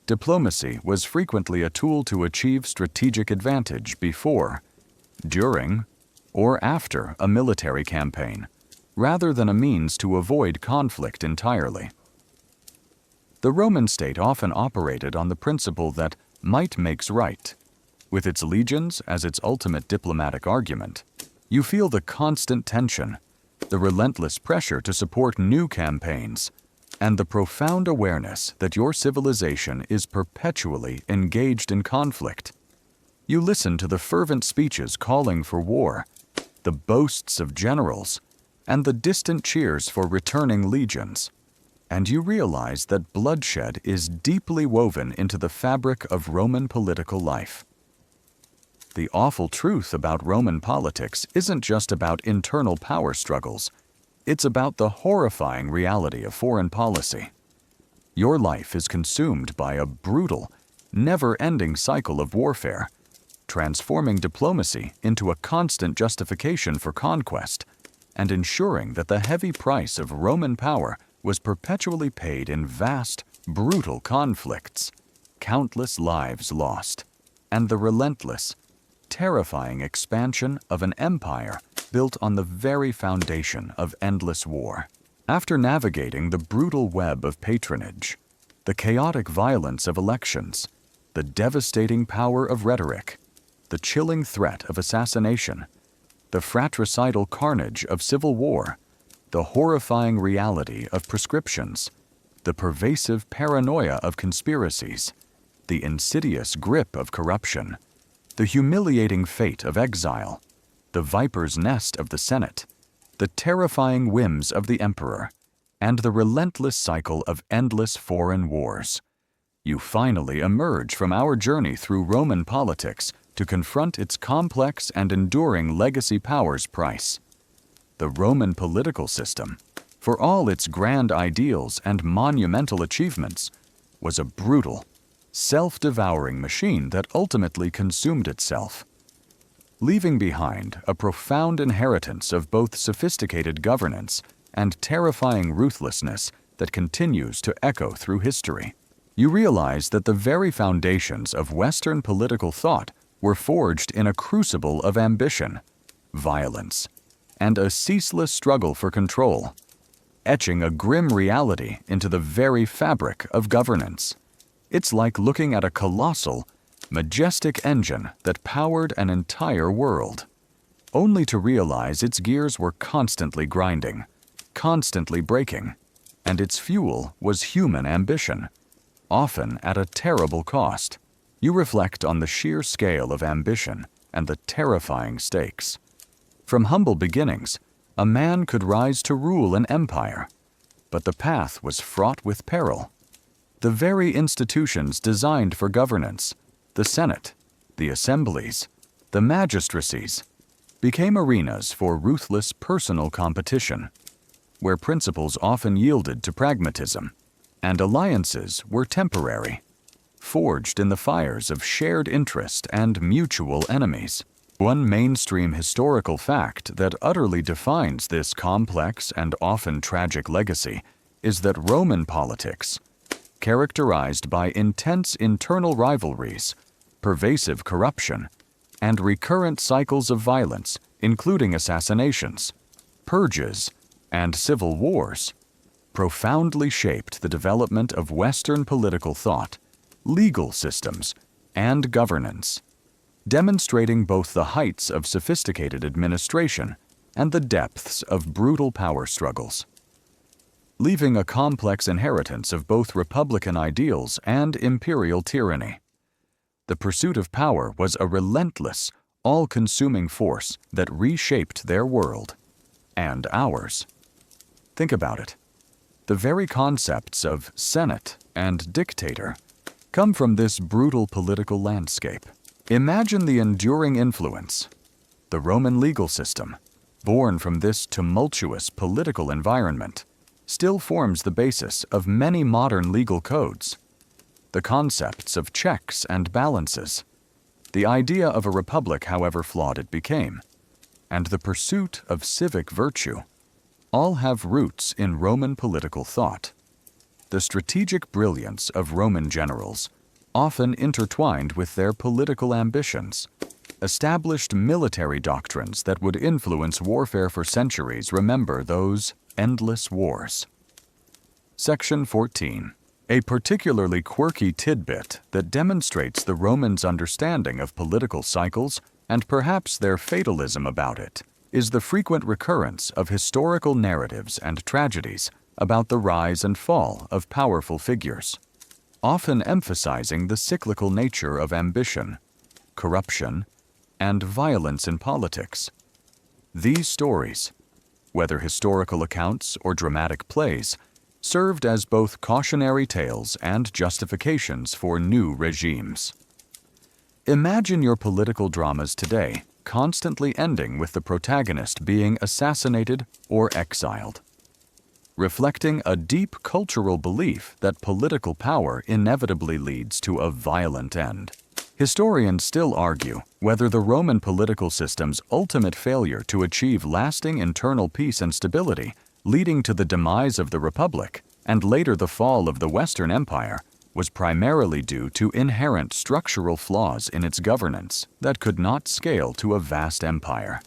Diplomacy was frequently a tool to achieve strategic advantage before, during, or after a military campaign, rather than a means to avoid conflict entirely. The Roman state often operated on the principle that might makes right. With its legions as its ultimate diplomatic argument, you feel the constant tension, the relentless pressure to support new campaigns, and the profound awareness that your civilization is perpetually engaged in conflict. You listen to the fervent speeches calling for war, the boasts of generals, and the distant cheers for returning legions, and you realize that bloodshed is deeply woven into the fabric of Roman political life. The awful truth about Roman politics isn't just about internal power struggles, it's about the horrifying reality of foreign policy. Your life is consumed by a brutal, never-ending cycle of warfare, transforming diplomacy into a constant justification for conquest, and ensuring that the heavy price of Roman power was perpetually paid in vast, brutal conflicts, countless lives lost, and the relentless, terrifying expansion of an empire built on the very foundation of endless war. After navigating the brutal web of patronage, the chaotic violence of elections, the devastating power of rhetoric, the chilling threat of assassination, the fratricidal carnage of civil war, the horrifying reality of prescriptions, the pervasive paranoia of conspiracies, the insidious grip of corruption, the humiliating fate of exile, the viper's nest of the Senate, the terrifying whims of the emperor, and the relentless cycle of endless foreign wars. You finally emerge from our journey through Roman politics to confront its complex and enduring legacy power's price. The Roman political system, for all its grand ideals and monumental achievements, was a brutal, self-devouring machine that ultimately consumed itself, leaving behind a profound inheritance of both sophisticated governance and terrifying ruthlessness that continues to echo through history. You realize that the very foundations of Western political thought were forged in a crucible of ambition, violence, and a ceaseless struggle for control, etching a grim reality into the very fabric of governance. It's like looking at a colossal, majestic engine that powered an entire world, only to realize its gears were constantly grinding, constantly breaking, and its fuel was human ambition, often at a terrible cost. You reflect on the sheer scale of ambition and the terrifying stakes. From humble beginnings, a man could rise to rule an empire, but the path was fraught with peril. The very institutions designed for governance, the Senate, the assemblies, the magistracies, became arenas for ruthless personal competition, where principles often yielded to pragmatism, and alliances were temporary, forged in the fires of shared interest and mutual enemies. One mainstream historical fact that utterly defines this complex and often tragic legacy is that Roman politics, characterized by intense internal rivalries, pervasive corruption, and recurrent cycles of violence, including assassinations, purges, and civil wars, profoundly shaped the development of Western political thought, legal systems, and governance, demonstrating both the heights of sophisticated administration and the depths of brutal power struggles. Leaving a complex inheritance of both republican ideals and imperial tyranny, the pursuit of power was a relentless, all-consuming force that reshaped their world and ours. Think about it. The very concepts of Senate and dictator come from this brutal political landscape. Imagine the enduring influence. The Roman legal system, born from this tumultuous political environment, still forms the basis of many modern legal codes. The concepts of checks and balances, the idea of a republic however flawed it became, and the pursuit of civic virtue, all have roots in Roman political thought. The strategic brilliance of Roman generals, often intertwined with their political ambitions, established military doctrines that would influence warfare for centuries. Remember those endless wars. Section 14. A particularly quirky tidbit that demonstrates the Romans' understanding of political cycles and perhaps their fatalism about it is the frequent recurrence of historical narratives and tragedies about the rise and fall of powerful figures, often emphasizing the cyclical nature of ambition. corruption, and violence in politics. These stories, whether historical accounts or dramatic plays, served as both cautionary tales and justifications for new regimes. Imagine your political dramas today constantly ending with the protagonist being assassinated or exiled, reflecting a deep cultural belief that political power inevitably leads to a violent end. Historians still argue whether the Roman political system's ultimate failure to achieve lasting internal peace and stability, leading to the demise of the Republic and later the fall of the Western Empire, was primarily due to inherent structural flaws in its governance that could not scale to a vast empire,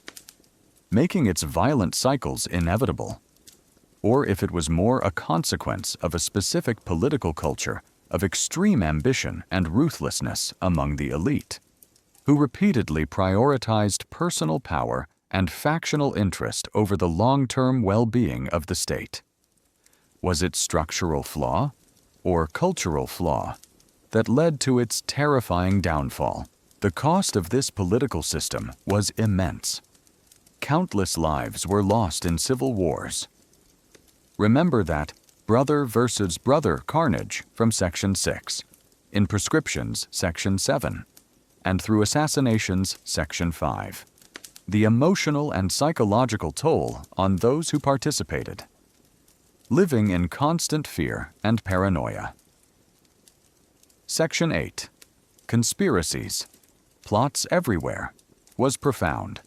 making its violent cycles inevitable, or if it was more a consequence of a specific political culture of extreme ambition and ruthlessness among the elite, who repeatedly prioritized personal power and factional interest over the long-term well-being of the state. Was it structural flaw or cultural flaw that led to its terrifying downfall? The cost of this political system was immense. Countless lives were lost in civil wars. Remember that brother versus brother carnage from Section 6, in Prescriptions, Section 7, and through Assassinations, Section 5. The emotional and psychological toll on those who participated, living in constant fear and paranoia. Section 8. Conspiracies, plots everywhere, was profound.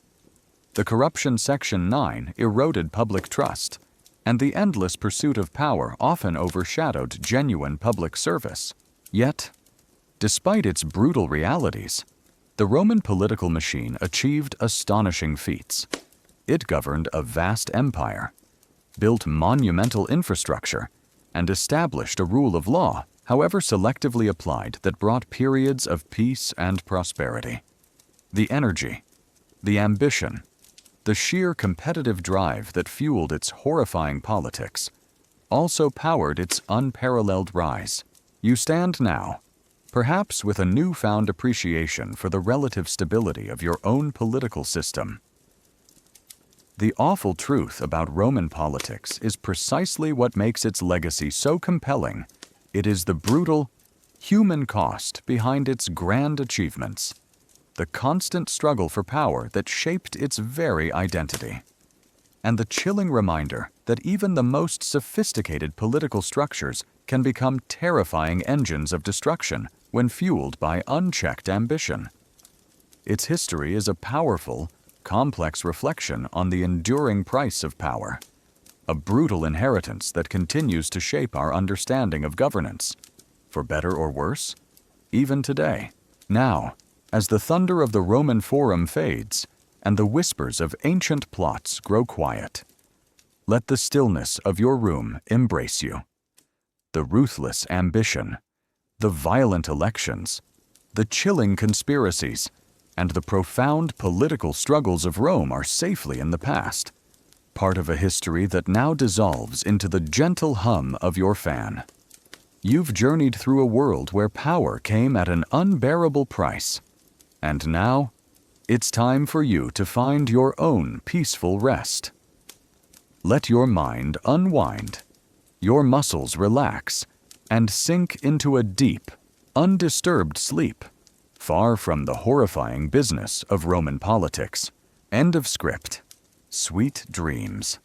The corruption Section 9 eroded public trust, and the endless pursuit of power often overshadowed genuine public service. Yet, despite its brutal realities, the Roman political machine achieved astonishing feats. It governed a vast empire, built monumental infrastructure, and established a rule of law, however selectively applied, that brought periods of peace and prosperity. The energy, the ambition, the sheer competitive drive that fueled its horrifying politics also powered its unparalleled rise. You stand now, perhaps with a newfound appreciation for the relative stability of your own political system. The awful truth about Roman politics is precisely what makes its legacy so compelling. It is the brutal, human cost behind its grand achievements, the constant struggle for power that shaped its very identity, and the chilling reminder that even the most sophisticated political structures can become terrifying engines of destruction when fueled by unchecked ambition. Its history is a powerful, complex reflection on the enduring price of power, a brutal inheritance that continues to shape our understanding of governance, for better or worse, even today. Now, as the thunder of the Roman Forum fades and the whispers of ancient plots grow quiet, let the stillness of your room embrace you. The ruthless ambition, the violent elections, the chilling conspiracies, and the profound political struggles of Rome are safely in the past, part of a history that now dissolves into the gentle hum of your fan. You've journeyed through a world where power came at an unbearable price, and now it's time for you to find your own peaceful rest. Let your mind unwind, your muscles relax, and sink into a deep, undisturbed sleep, far from the horrifying business of Roman politics. End of script. Sweet dreams.